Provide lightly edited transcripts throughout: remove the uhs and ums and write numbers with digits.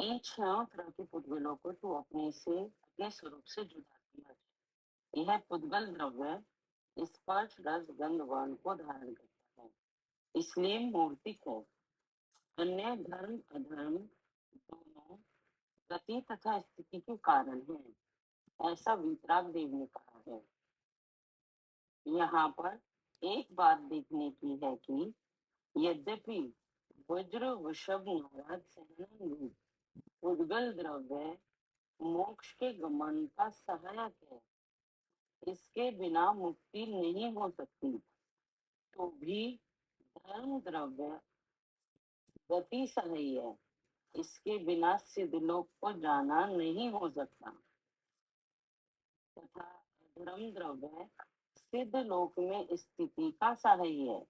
इन छह तरह के पुद्गलों को तू अपने स्वरूप से जुदा किया। यह पुद्गल द्रव्य स्पर्श रस गंध वर्ण को धारण करता है, इसलिए मूर्तिक है। अन्य धर्म अधर्म दोनों गति तथा स्थिति के कारण है, ऐसा वीतराग देव ने कहा है। यहाँ पर एक बात देखने की है कि यद्यपि वज्र वृषभ नाराज सहनन रूप पुद्गल द्रव्य मोक्ष के गमन का सहायक है, इसके बिना मुक्ति नहीं हो सकती, तो भी धर्म द्रव्य गति सही है, इसके बिना सिद्धलोक को जाना नहीं हो सकता, तथा धर्म द्रव्य सिद्ध लोक में स्थिति का सहाय है।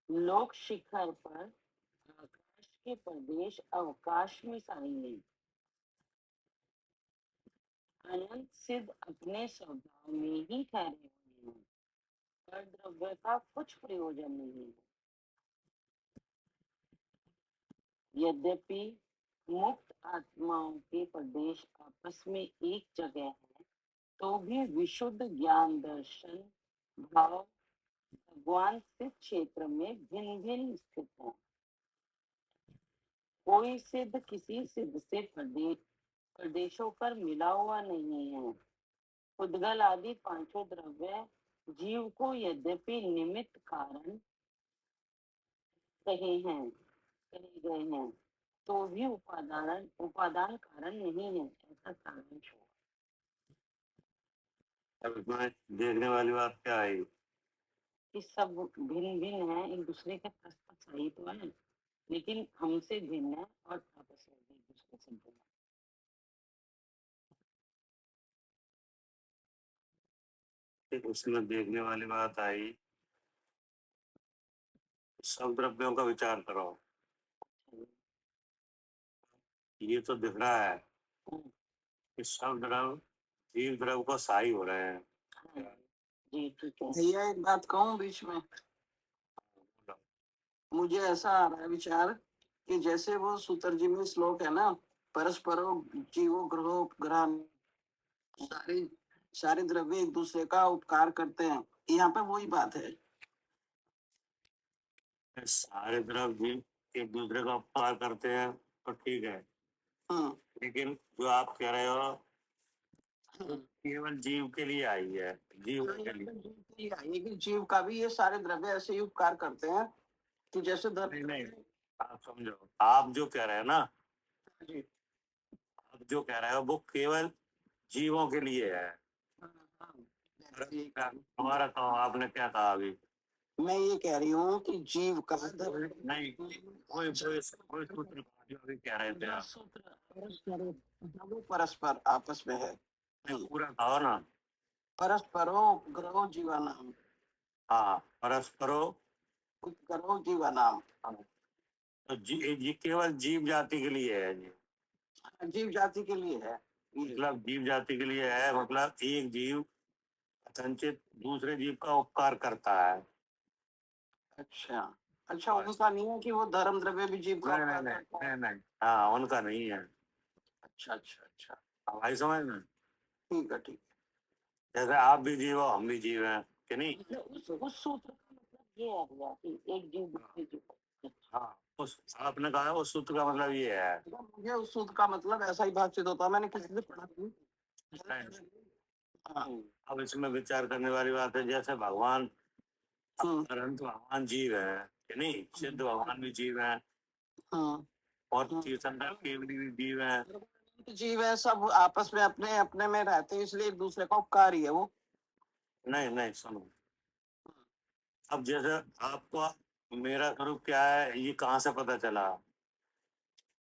लोक शिखर पर आकाश के प्रदेश अवकाश में सहाय, अनंत सिद्ध अपने स्वभाव में ही ठहरे हुए हैं, पर द्रव्य का कुछ प्रयोजन नहीं है। यद्यपि मुक्त आत्माओं के प्रदेश आपस में एक जगह है, तो भी विशुद्ध ज्ञान दर्शन भाव भगवान सिद्ध क्षेत्र में भिन्न भिन्न स्थित है। कोई सिद्ध किसी सिद्ध से प्रदेशों पर मिला हुआ नहीं है। पुद्गल आदि पांचों द्रव्य जीव को यद्यपि निमित्त कारण कहे गए हैं, तो भी उपादान कारण नहीं है, ऐसा सारांश हो। अब इसमें देखने वाली बात क्या है कि सब भिन्न भिन्न है, एक दूसरे के परस्पर सही तो है, लेकिन हमसे भिन्न है और आपस में भी एक दूसरे से भिन्न है। उसमें देखने वाली बात आई, सब द्रव्यों का विचार करो। है। ये तो दिख रहा है कि सब द्रव्य जीव द्रव्य को सहाय हो रहे हैं। जी ठीक है। भैया एक बात कहूँ बीच में, मुझे ऐसा आ रहा है विचार कि जैसे वो सूत्र जी में श्लोक है ना, परस्परो जीवो ग्रहो ग्रहण, सारे सारे द्रव्य एक दूसरे का उपकार करते हैं, यहाँ पे वही बात है। सारे द्रव्य एक दूसरे का उपकार करते हैं तो ठीक है, लेकिन जो आप कह रहे हो केवल जीव के लिए आई है, जीव के लिए आई है। जीव का भी ये सारे द्रव्य ऐसे ही उपकार करते हैं कि जैसे नहीं, आप समझो, आप जो कह रहे हैं ना, आप जो कह रहे हो वो केवल जीवों के लिए है। हमारा कहो, आपने क्या कहा अभी? मैं ये कह रही हूँ कि जीव का नहीं, कोई सूत्र जो अभी कह रहे थे आप, वो परस्पर आपस में है। पूरा कहो ना। परस्परो ग्रहो जीवानाम। हाँ, परस्परो ग्रहो जीवानाम। तो जी केवल जीव जाति के लिए है जी। जीव जाति के लिए है, मतलब जीव जाति के लिए है, मतलब एक जीव संचित दूसरे जीव का उपकार करता है। अच्छा अच्छा, उनका नहीं है कि वो धर्म द्रव्य भी जीव का उपकार करता है? नहीं, हाँ उनका नहीं है। अच्छा अच्छा अच्छा, भाई समझ में? ठीक है ठीक है। जैसे आप भी जीव हो, हम भी जीव हैं कि नहीं? उस सूत्र का मतलब ये है भैया कि एक जीव दूसरे जीव। हाँ, उस आपने कहा उस सूत्र का मतलब ये है। मुझे उस सूत्र का मतलब ऐसा ही भाषित होता है, मैंने किसी से पढ़ा नहीं। हाँ, अब इसमें विचार करने वाली बात है, जैसे भगवान परंतु भगवान जीव है कि नहीं, सिद्ध भगवान भी जीव है और तीर्थंकर केवली भी जीव है। जीव है, सब आपस में अपने अपने में रहते हैं, इसलिए एक दूसरे का उपकार ही है वो। नहीं सुनो, अब जैसे आपको मेरा स्वरूप क्या है ये कहाँ से पता चला?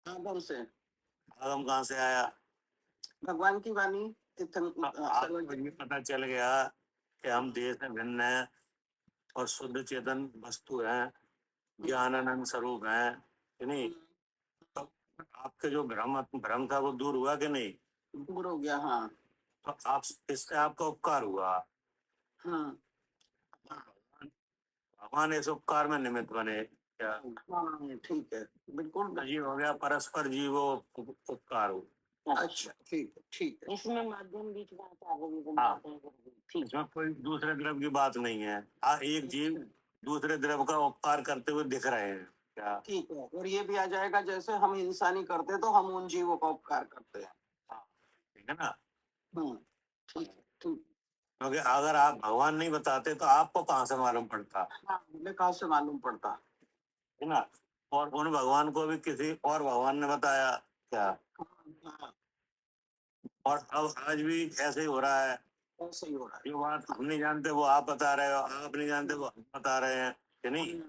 आदम से। आदम कहाँ से आया? भगवान की वाणी। आपको ये पता चल गया कि हम देश में भिन्न है और शुद्ध चेतन वस्तु है, ज्ञानानंद स्वरूप है कि नहीं? तो आपके जो भ्रम था वो दूर हुआ कि नहीं? दूर हो गया, हाँ। तो आप इससे आपका उपकार हुआ। हाँ, भगवान इस उपकार में निमित्त बने क्या हाँ ठीक है, बिल्कुल। ये हो गया परस्पर जीवो उपकार हो। अच्छा ठीक है, ठीक है। इसमें माध्यम बीच में आचार्य भी बन हाँ। जाते हैं गुरुजी। ठीक इसमें कोई दूसरे द्रव की बात नहीं है। एक जीव दूसरे द्रव का उपकार करते हुए दिख रहे हैं क्या। ठीक है, और ये भी आ जाएगा जैसे हम इंसानी करते तो हम उन जीवों का उपकार करते हैं। ठीक है ना। ठीक है, ठीक। क्योंकि अगर आप भगवान नहीं बताते तो आपको कहाँ से मालूम पड़ता, हाँ, हमें कहाँ से मालूम पड़ता। है ना। और उन भगवान को भी किसी और भगवान ने बताया क्या। हाँ, और अब आज भी ऐसे ही हो रहा है। ऐसे ही हो रहा है। जो बात हम नहीं जानते वो आप बता रहे हो, आप नहीं जानते वो हम बता रहे हैं कि नहीं।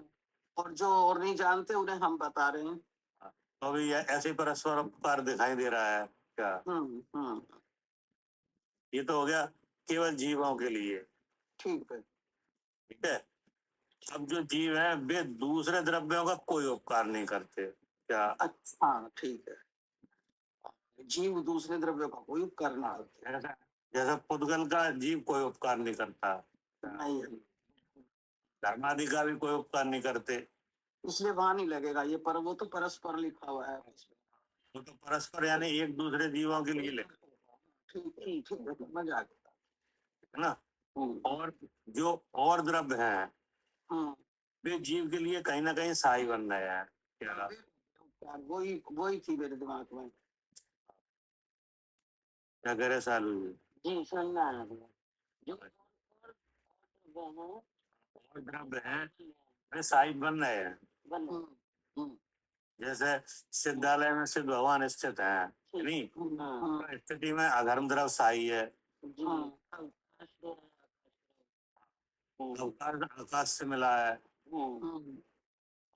और जो और नहीं जानते उन्हें हम बता रहे हैं। तो अभी ऐसे ही परस्पर उपकार दिखाई दे रहा है क्या। ये तो हो गया केवल जीवों के लिए। ठीक है। ठीक है। अब जो जीव है वे दूसरे द्रव्यों का कोई उपकार नहीं करते क्या। अच्छा ठीक है, जीव दूसरे द्रव्य का कोई उपकार नहीं करते। जैसा जैसा पुद्गल का जीव कोई उपकार नहीं करता, नहीं, धर्मादि का भी कोई उपकार नहीं करते। इसलिए वहां नहीं लगेगा ये, पर वो तो परस्पर लिखा हुआ है। वो तो परस्पर यानी एक दूसरे जीवों के लिए लिखा ठीक है, ठीक है, समझ आ गया। है ना। और जो और द्रव्य हैं वे जीव के लिए कहीं ना कहीं सहाय बन रहे हैं क्या। वही वही थी मेरे दिमाग में। क्या कह रहे सालू जी। जी सुनना है भैया। जो और द्रव्य हैं वे सहाय बन रहे हैं। बन रहे हैं। जैसे सिद्धालय में सिद्ध भगवान स्थित हैं नहीं, तो स्थिति में अधर्म द्रव्य सहाय है। जी अवकाश आकाश से मिला है।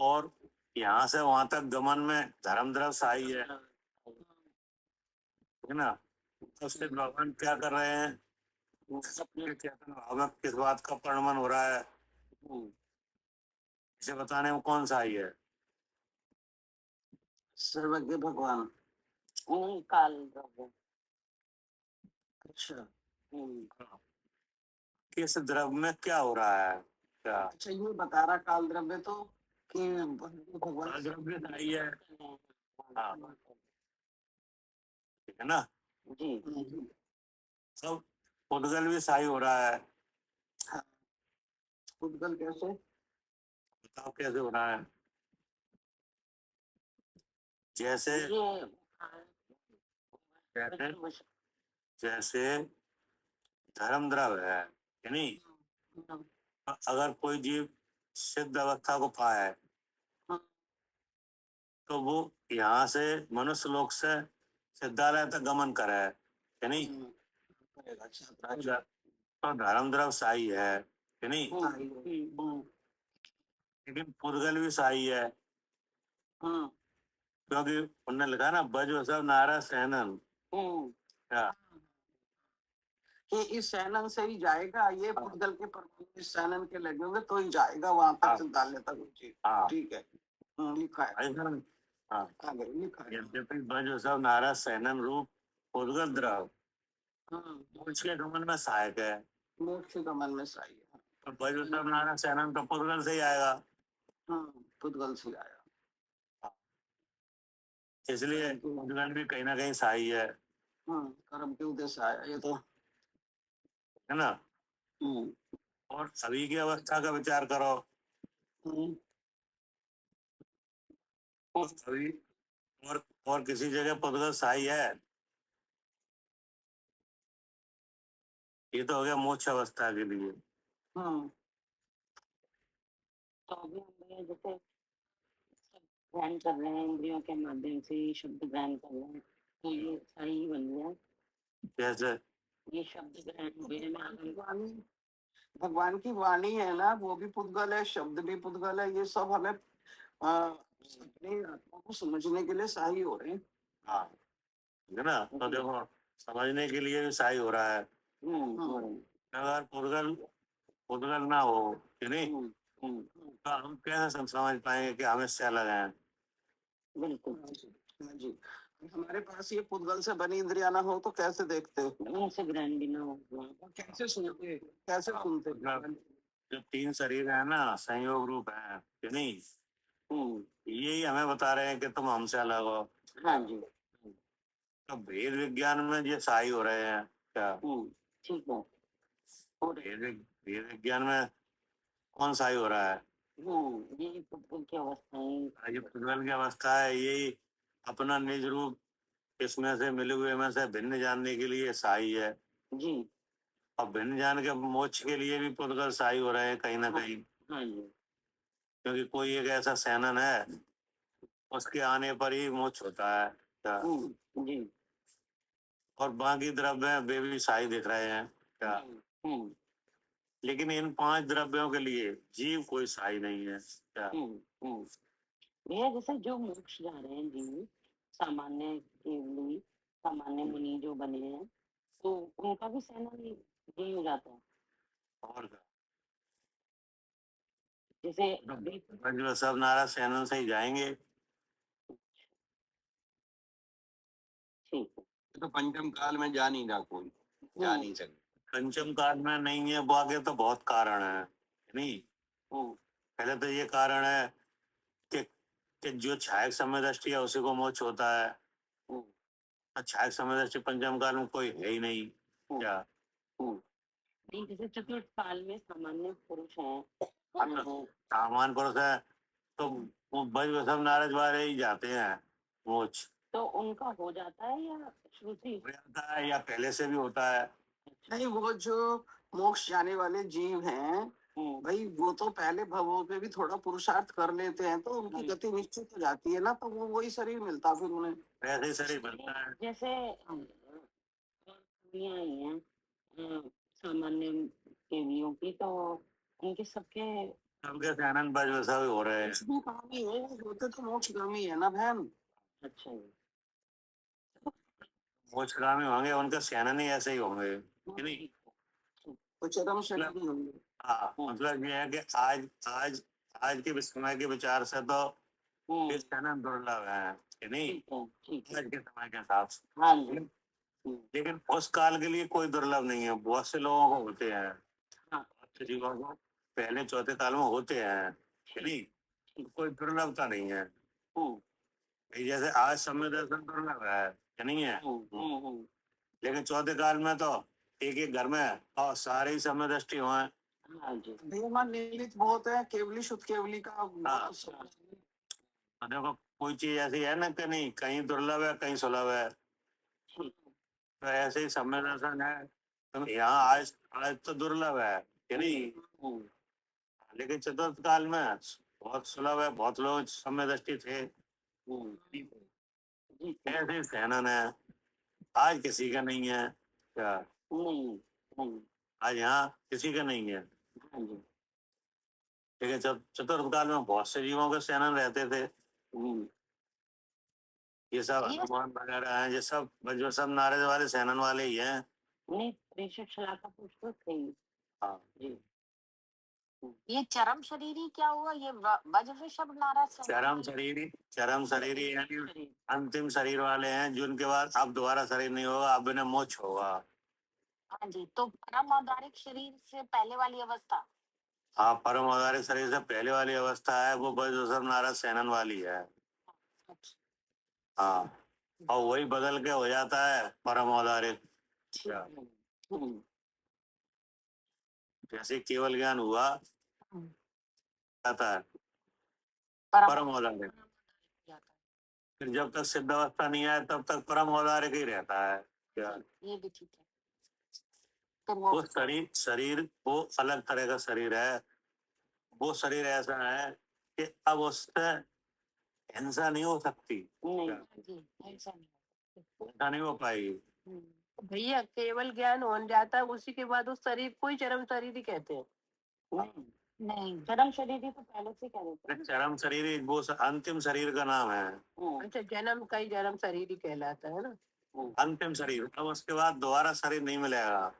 और यहाँ से वहां तक गमन में धर्म द्रव्य सहाय है ना। तो सिद्ध भगवान क्या कर रहे हैं, चेतन भाव में किस बात का परिणमन हो रहा है इसे बताने में कौन सहाय है। सर्वज्ञ भगवान। काल द्रव्य। अच्छा, किस द्रव्य में क्या हो रहा है क्या। अच्छा ये बता रहा काल द्रव्य तो कि भगवान काल द्रव्य सहाय है। हाँ ठीक है ना। जी सब उद्गल भी सहाय हो रहा है। उद्गल कैसे। बताओ कैसे हो रहा है। जैसे जैसे धर्म द्रव्य है यानी अगर कोई जीव सिद्ध अवस्था को पाए तो वो यहाँ से मनुष्य लोक से सिद्धालय तक गमन करे यानी तो धर्म द्रव्य सहाय है कि नहीं। लेकिन पुद्गल भी सहाय है क्योंकि उन्होंने लिखा ना बज सब नारा सहनन क्या। कि इस सैनन से ही जाएगा ये पुद्गल के परमाणु इस सैनन के लगे होंगे तो ही जाएगा वहां तक सिद्धालय तक। ठीक है, लिखा है। हाँ आगे लिखा है। यद्यपि बज सब नारा सहनन रूप पुद्गल द्रव्य मोक्ष के गमन में सहायक है। मोक्ष गमन में सही है। तो बज सब नारा सहनन तो पुद्गल से ही आएगा। पुद्गल से आया, इसलिए पुद्गल भी कहीं ना कहीं सहाय है। कर्म के उदय से आया ये तो है ना। और सभी की अवस्था का विचार करो तो सभी और किसी जगह पुद्गल सहाय है। ये तो हो गया मोक्ष अवस्था के लिए। तो अभी हम जैसे ग्रहण कर रहे हैं इंद्रियों के माध्यम से शब्द ग्रहण कर रहे हैं तो ये सही बन गया। कैसे ये शब्द ग्रहण भगवान की वाणी है ना वो भी पुद्गल है, शब्द भी पुद्गल है। ये सब हमें अपनी आत्मा को समझने के लिए सही हो रहे हैं। हाँ है ना। तो देखो समझने के लिए भी सहाय हो रहा है। अगर पुद्गल पुद्गल ना हो कि नहीं तो हम कैसे समझ पाएंगे कि हम इससे अलग हैं। बिल्कुल हाँ जी, हमारे पास ये पुद्गल से बनी इंद्रिया ना हो तो कैसे देखते, उनसे ग्रहण भी ना हो कैसे सुनते, कैसे सुनते। जो तीन शरीर है ना संयोग रूप है कि नहीं, यही हमें बता रहे हैं कि तुम हमसे अलग हो। हाँ जी। तो भेद विज्ञान में ये सही हो रहे हैं क्या? ठीक है। और भेद विज्ञान में कौन सही हो रहा है? यही पुतगल की अवस्थाएं। ये पुद्गल की अवस्था है, यही अपना निज रूप इसमें से मिले हुए में से भिन्न जानने के लिए सही है। जी। और भिन्न जान के मोक्ष के लिए भी पुद्गल सही हो रहे हैं कहीं ना कहीं। हाँ जी। क्योंकि कोई एक ऐसा सैनन है, उसके आने पर ही मोक्ष होता है क्या? जी। और बाकी द्रव्य वे भी सही दिख रहे हैं क्या? लेकिन इन 5 द्रव्यों के लिए जीव कोई सही नहीं है क्या? भैया जैसे जो मोक्ष जा रहे हैं जीव, सामान्य केवली सामान्य मुनि जो बने हैं, तो उनका भी सेना यही हो जाता है। और क्या? जैसे अभी जो सब नारा सैनन से ही जाएंगे। ठीक है। तो पंचम काल में जा नहीं रहा कोई, जा नहीं सकता। पंचम काल में नहीं है, वो आगे तो बहुत कारण है नहीं। पहले तो ये कारण है कि जो छायक समय दृष्टि है उसी को मोक्ष होता है। छायक समय दृष्टि पंचम काल में कोई है ही नहीं क्या? नहीं, जैसे चतुर्थ काल में सामान्य पुरुष हैं, सामान्य पुरुष है तो वो ब्रज सब नारद वाले ही जाते हैं मोक्ष। तो उनका हो जाता है या श्रुति हो जाता है या पहले से भी होता है? नहीं, वो जो मोक्ष जाने वाले जीव हैं भाई, वो तो पहले भवों पे भी थोड़ा पुरुषार्थ कर लेते हैं तो उनकी गति निश्चित हो जाती है ना, तो वो वही शरीर मिलता फिर उन्हें। वैसे शरीर बनता है। जैसे कमियां आई हैं सामान्य केवलियों की, तो उनके सबके आनंद ब्रज वैसा भी हो रहे हैं। कुछ भी कामी है, होते तो मोक्षगामी है ना बहन। अच्छा जी। मोक्षगामी होंगे, उनके सेनानी ऐसे ही होंगे कि नहीं? तो चरम से नहीं होंगे। हाँ, मतलब ये है कि आज के समय के विचार से तो ये सेनन दुर्लभ है कि नहीं? आज के समय के हिसाब से। हाँ जी। लेकिन उस काल के लिए कोई दुर्लभ नहीं है, बहुत से लोगों को होते हैं। हाँ। जीवों को पहले चौथे काल में होते हैं कि नहीं? कोई दुर्लभता नहीं है। जैसे आज समय दर्शन दुर्लभ है कि नहीं है? लेकिन चौथे काल में तो एक एक घर में और सारे ही समय दृष्टि हुए। हाँ जी। भैया निमित्त बहुत है, केवली शुद्ध केवली का देखो कोई चीज ऐसी है ना कि नहीं, कहीं दुर्लभ है कहीं सुलभ है। तो ऐसे ही समय दर्शन है, तो यहाँ आज तो दुर्लभ है कि नहीं? लेकिन चतुर्थ काल में बहुत सुलभ है, बहुत लोग समय दृष्टि थे। ऐसे ही सेनन है, आज किसी का नहीं है क्या? आज यहाँ किसी का नहीं है। लेकिन जब चतुर्थ काल में बहुत से जीवों के सेनन रहते थे। ये सब हनुमान वगैरह हैं, ये सब जो सब नारद वाले सेनन वाले ही हैं। नहीं, प्रेषक का पुष्प थे। हाँ जी। ये चरम शरीरी क्या हुआ? ये वज्र शब्द नाराज चरम शरीरी यानी अंतिम शरीर वाले हैं, जिनके बाद अब दोबारा शरीर नहीं होगा, अब इन्हें मोक्ष होगा। हाँ जी। तो परम औदारिक शरीर से पहले वाली अवस्था। हाँ, परम औदारिक शरीर से पहले वाली अवस्था है वो वज्र नारद सेनन वाली है। हाँ, और वही बदल के हो जाता है परम औदारिक। जैसे केवल ज्ञान हुआ जाता है परम औदारिक। फिर जब तक सिद्ध अवस्था नहीं आए तब तक परम औदारिक ही रहता है क्या? ये भी ठीक है। वो शरीर वो अलग तरह का शरीर है। वो शरीर ऐसा है कि अब उससे हिंसा नहीं हो सकती। हिंसा नहीं हो पाएगी। भैया केवल ज्ञान हो जाता है, उसी के बाद उस शरीर को ही चरम शरीर ही कहते हैं। नहीं, चरम शरीर ही तो पहले से कह देते हैं। चरम शरीर वो अंतिम शरीर का नाम है। अच्छा, जन्म का ही चरम शरीर ही कहलाता है ना। अंतिम शरीर, अब उसके बाद दोबारा शरीर नहीं मिलेगा।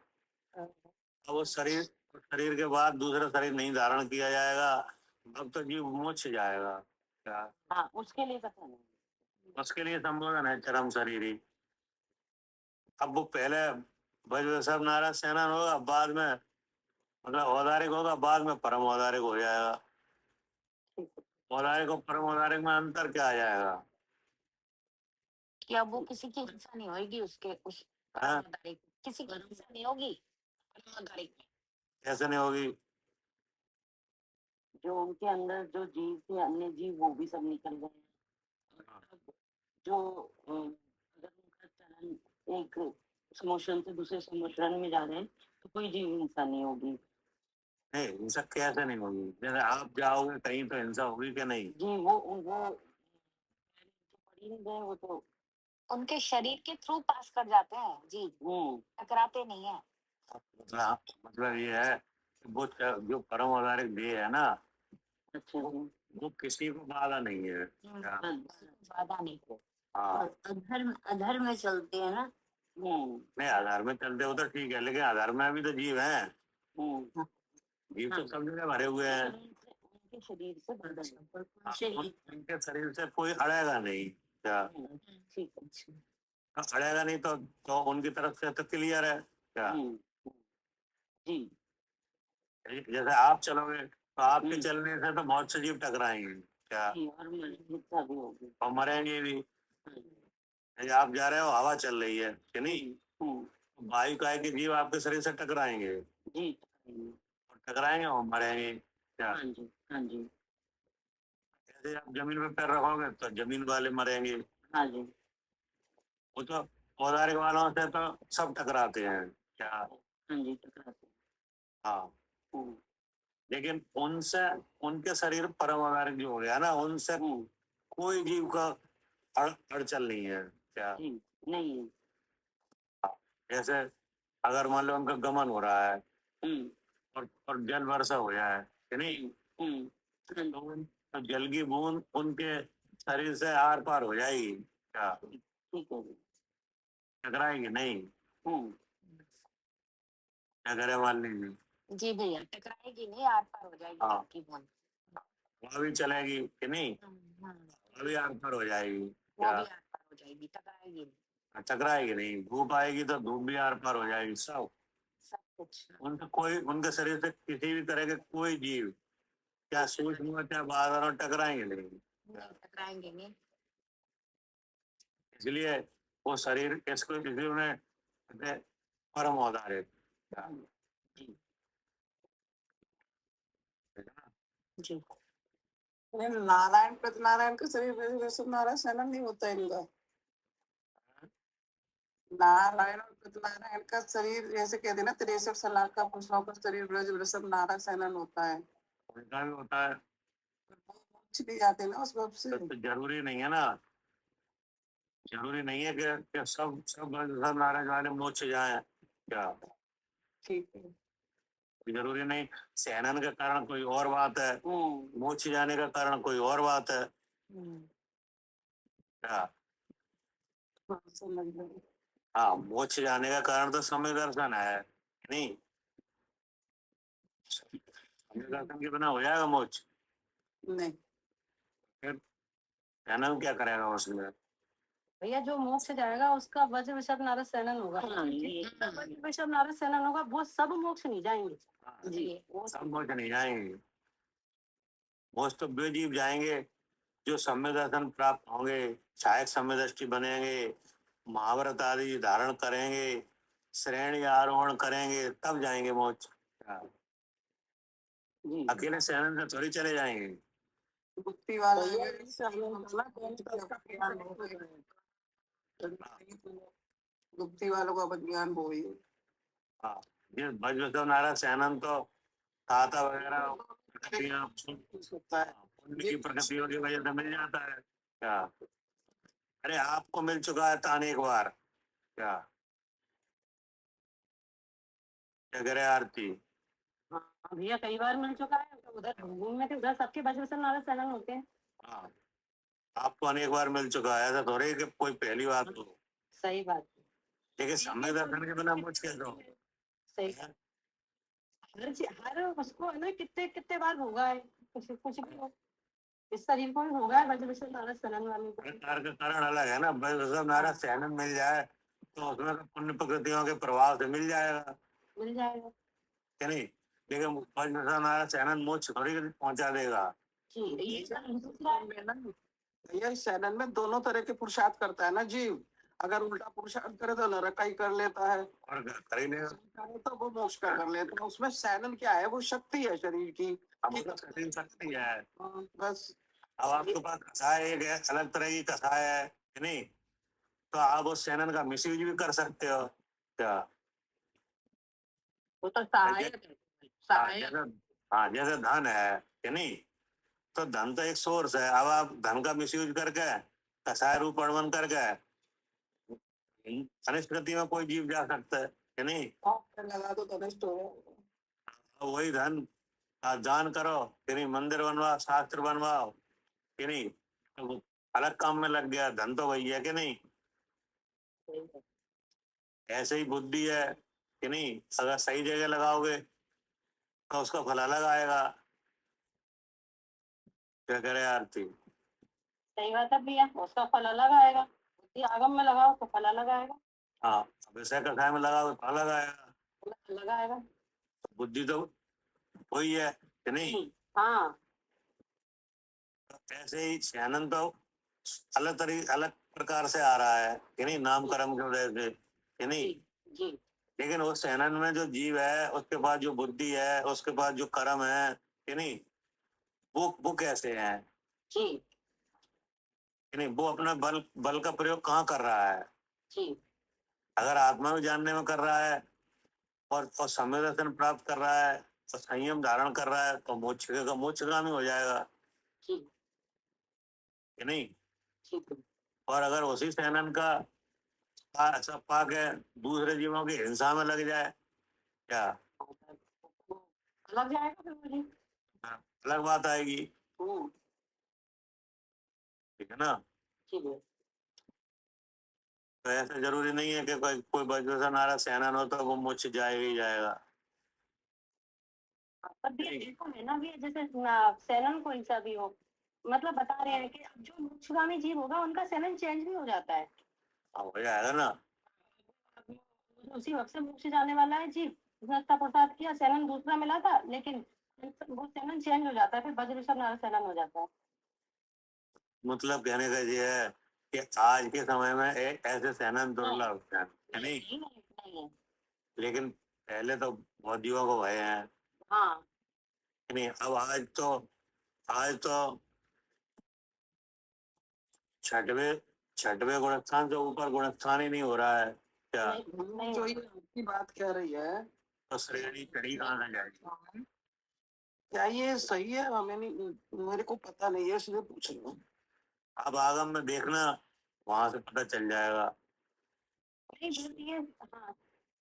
अब वो शरीर के बाद दूसरा शरीर नहीं धारण किया जाएगा। अब तो जीव मोक्ष जाएगा क्या? हाँ, उसके लिए पता नहीं। उसके लिए संबोधन है चरम शरीरी। अब वो पहले भज सब नाराज सेनन होगा, बाद में मतलब औदारिक होगा, बाद में परम औदारिक हो जाएगा। औदारिक और परम औदारिक में अंतर क्या आ जाएगा? कि अब वो किसी की हिंसा नहीं होगी उसके उस हाँ? औदारिक किसी की हिंसा नहीं होगी औदारिक में। कैसे नहीं होगी? जो उनके अंदर जो जीव थे, अन्य जीव, वो भी सब निकल गए हैं। और अब जो अगर उनका चलन एक समोशन से दूसरे समोशन में जा रहे हैं तो कोई जीव हिंसा नहीं होगी। नहीं, हिंसा कैसे नहीं होगी? जैसे आप जाओगे कहीं तो हिंसा होगी क्या नहीं? जी वो पढ़ ही नहीं गए, वो तो उनके शरीर के थ्रू पास कर जाते हैं जी, टकराते नहीं है। मतलब ये है कि वो जो परम औदारिक देह है ना, अच्छा वो किसी को बाधा नहीं है। क्या? बाधा नहीं है। हाँ, और अधर्म में चलते हैं ना। नहीं आधार में चलते हो तो ठीक है, लेकिन आधार में भी तो जीव है। जीव तो सब जगह भरे हुए हैं। उनके शरीर से बदल उनके शरीर से कोई अड़ेगा नहीं। क्या? ठीक है। अड़ेगा नहीं तो उनकी तरफ से तो क्लियर है। क्या? जी जैसे आप चलोगे तो आपके चलने से तो बहुत से जीव टकराएंगे। क्या? और हिंसा भी होगी और मरेंगे भी। यदि आप जा रहे हो, हवा चल रही है कि नहीं, वायु काय के जीव आपके शरीर से टकराएंगे जी, और टकराएंगे और मरेंगे। क्या? हाँ जी, हाँ जी, यदि आप जमीन पे पैर रखोगे तो जमीन वाले मरेंगे। हाँ जी, वो तो औदारिक वालों से तो सब टकराते हैं। क्या? हाँ जी, टकराते हैं। हाँ, लेकिन उनसे उनके शरीर परम औदारिक जो हो गया ना, उनसे कोई जीव का अड़चन नहीं है। क्या? नहीं है। जैसे अगर मान लो उनका गमन हो रहा है और जल वर्षा हो जाए कि नहीं, तो जल की बूंद उनके शरीर से आर पार हो जाएगी। क्या? ठीक है। टकराएगी नहीं? टकरे वाली नहीं। जी भैया, टकराएगी नहीं, आर पार हो जाएगी। हाँ, की बूंद वहाँ भी चलेगी कि नहीं, वहाँ भी आर पार हो जाएगी। वो भी आर पार हो जाएगी, टकराएगी नहीं। टकराएगी नहीं। धूप आएगी तो धूप भी आर पार हो जाएगी। सब कुछ उनके शरीर से किसी भी तरह के कोई जीव, क्या सूक्ष्म हो क्या बाहर, टकराएंगे नहीं। टकराएंगे नहीं। इसलिए वो शरीर इसको किसी ने परम औदारिक। जी नारायण प्रतनारायण का शरीर नारायण शयनन नहीं होता है इनका। नारायण और प्रतनारायण का शरीर जैसे कहते ना 63 लाख का पुरुषों का शरीर ब्रज वृषभ नारायण शयनन होता है। उनका भी होता है। छिपी जाते ना उस वक्त से। तो जरूरी नहीं है ना, जरूरी नहीं है कि सब सब नारायण वाले मोक्ष जाए। क्या? ठीक है। जरूरी नहीं। सहनन का कारण कोई और बात है, मोक्ष जाने का कारण कोई और बात है। क्या? हाँ, मोक्ष जाने का कारण तो समय दर्शन है नहीं। समय दर्शन के बिना हो जाएगा मोक्ष? नहीं। फिर सहनन क्या करेगा उसमें? भैया जो मोक्ष जाएगा उसका वज्र वृषभ नारद सेनन होगा। वज्र वृषभ नारद सेनन होगा, वो सब मोक्ष नहीं जाएंगे। जी, वो सब मोक्ष नहीं जाएंगे। मोक्ष तो वे जीव जाएंगे जो सम्य दर्शन प्राप्त होंगे, सहायक सम्य दृष्टि बनेंगे, महाव्रत आदि धारण करेंगे, श्रेणी आरोहण करेंगे, तब जाएंगे मोक्ष। अकेले सहनन से थोड़ी चले जाएंगे। गुप्ती वाला गुप्ती वालों का ज्ञान हो ही। हाँ, ये भजवतो नारायण सहनन तो खाता वगैरह पुण्य की प्रकृतियों की वजह से मिल जाता है। क्या? अरे आपको मिल चुका है तो अनेक बार। क्या? क्या करे आरती? हाँ भैया कई बार मिल चुका है, उधर घूम में थे, उधर सबके वज्र वृषभ नारद सेनन होते हैं। हाँ, आपको अनेक बार मिल चुका है, ऐसा थोड़ी कि कोई पहली बात हो। सही बात। लेकिन समय दर्शन के बिना मुझ कैसे हो? सही। हर उसको है ना कितने कितने बार होगा है, कुछ भी हो, इस शरीर को भी होगा है वज्र वृषभ नारद सेनन वाले को। प्रकार का कारण अलग है ना। वज्र नारायण सहनन मिल जाए तो उसमें तो पुण्य प्रकृतियों के प्रभाव से मिल जाएगा मिल जाएगा। कि नहीं। लेकिन वज्र नारायण सहनन मोक्ष थोड़ी पहुंचा देगा। जी ये दूसरा है ना। भैया इस चैनल में दोनों तरह के पुरुषार्थ करता है ना जीव। अगर उल्टा पुरुषार्थ करे तो नरकाई कर लेता है, और कर ही नहीं। करे तो वो मोक्ष का कर लेता है। उसमें सैनन क्या है, वो शक्ति है शरीर की। अब वो तो कठिन शक्ति है। बस अब आपके पास कसाय एक है, अलग तरह की कसाय है कि नहीं, तो आप उस चैनल का मिसयूज भी कर सकते हो क्या? वो तो सहायक है, सहायक। हाँ जैसे धन है कि नहीं, तो धन तो एक सोर्स है। अब आप धन का मिसयूज करके कसाय रूप बन करके अनिष्ट गति में कोई जीव जा सकता है कि नहीं। लगा दो तो नष्ट हो गया। अब वही धन आप दान करो कि नहीं, मंदिर बनवाओ, शास्त्र बनवाओ कि नहीं, तो अलग काम में लग गया। धन तो वही है कि नहीं। ऐसे ही बुद्धि है कि नहीं, अगर सही जगह लगाओगे तो उसका फल अलग आएगा। क्या करे आरती? सही बात है भैया, उसका फल अलग आएगा। बुद्धि आगम में लगाओ तो फल अलग आएगा। हाँ, अब विषय कथाएं में लगाओगे तो अलग आएगा। अलग आएगा। बुद्धि तो वही है कि नहीं। हाँ ऐसे ही शहनन तो अलग प्रकार से आ रहा है कि नहीं, नाम कर्म की वजह से कि नहीं। जी लेकिन उस शहनन में जो जीव है, उसके पास जो बुद्धि है, उसके पास जो कर्म है कि नहीं, वो कैसे है जी कि नहीं, वो अपना बल बल का प्रयोग कहाँ कर रहा है। जी अगर आत्मा को जानने में कर रहा है और समय दर्शन प्राप्त कर रहा है और संयम धारण कर रहा है तो मोक्षगामी हो जाएगा जी कि नहीं। जी और अगर उसी शहनन का सब पाके दूसरे जीवों की हिंसा में लग जाए क्या, अलग जाएगा फिर मुझे। अलग बात आएगी। हम्म, ठीक है ना। ठीक है। तो ऐसा जरूरी नहीं है कि कोई वज्रसेन नारद शहनन हो तो वो मोक्ष जाएगा ही जाएगा। पर भी देखो है ना भी, जैसे सेनन कोई सा भी हो, मतलब बता रहे हैं कि अब जो मोक्षगामी जीव होगा उनका सेनन चेंज भी हो जाता है। हो जाएगा ना। अब उसी वक्त से मोक्ष जाने वाला है जीव, उसने अच्छा पुरुषार्थ किया, सेनन दूसरा मिला था, लेकिन वो सेनन चेंज हो जाता है, फिर वज्र ऋषभ नारद सेनन हो जाता है। मतलब कहने का ये है कि आज के समय में एक ऐसे शहनन दुर्लभ है नहीं, नहीं है। लेकिन पहले तो बहुत जीवों को भय है हाँ नहीं। अब आज तो छठवें गुणस्थान से ऊपर गुणस्थान ही नहीं हो रहा है क्या। नहीं जो ये आपकी बात कह रही है, तो श्रेणी चढ़ी कहाँ से जाएगी। क्या ये सही है? हमें नहीं, मेरे को पता नहीं है, इसलिए पूछ रहा हूँ। अब आगम में देखना, वहां से पता चल जाएगा। नहीं बोलिए। हाँ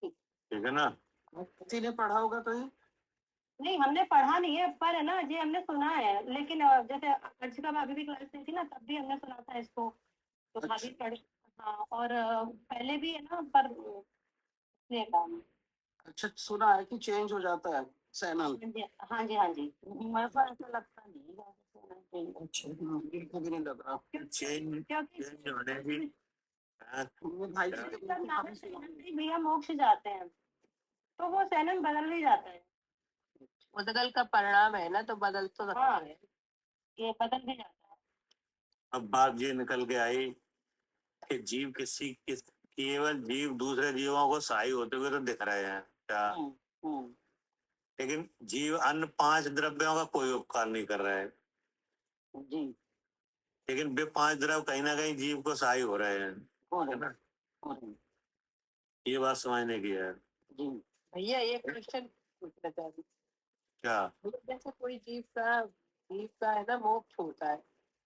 ठीक है ना। किसी ने पढ़ा होगा तो ये नहीं, हमने पढ़ा नहीं है, पर है ना ये हमने सुना है, लेकिन जैसे अर्चिका भाभी भी क्लास में थी ना, तब भी हमने सुना था इसको, तो भाभी पढ़। हाँ और पहले भी है ना, पर ये काम। अच्छा सुना है कि चेंज हो जाता है सैनल। हाँ जी हाँ जी हाँ जी। मेरे को ऐसा लगता नहीं है कि सेनन चेंज अच्छा मेरे को भी नहीं लग रहा। चेंज क्योंकि होने की मेरे भाई जी के जब नारद सेनन भी भैया मोक्ष जाते हैं तो वो सेनन बदल भी जाता है। उदगल का परिणाम है ना, तो बदल तो सकता हाँ है। ये बदल भी जाता है। अब बात ये निकल के आई कि जीव केवल जीव दूसरे जीवों को सहाय होते हुए तो दिख रहे हैं क्या, लेकिन जीव अन्य 5 द्रव्यों का कोई उपकार नहीं कर रहे हैं। जी लेकिन वे 5 द्रव्य कहीं ना कहीं जीव को सहाय हो रहे हैं। है ना? ये बात समझने की है। जी भैया एक क्वेश्चन पूछना चाहती क्या हूँ। जैसे कोई जीव का है ना मोक्ष होता है,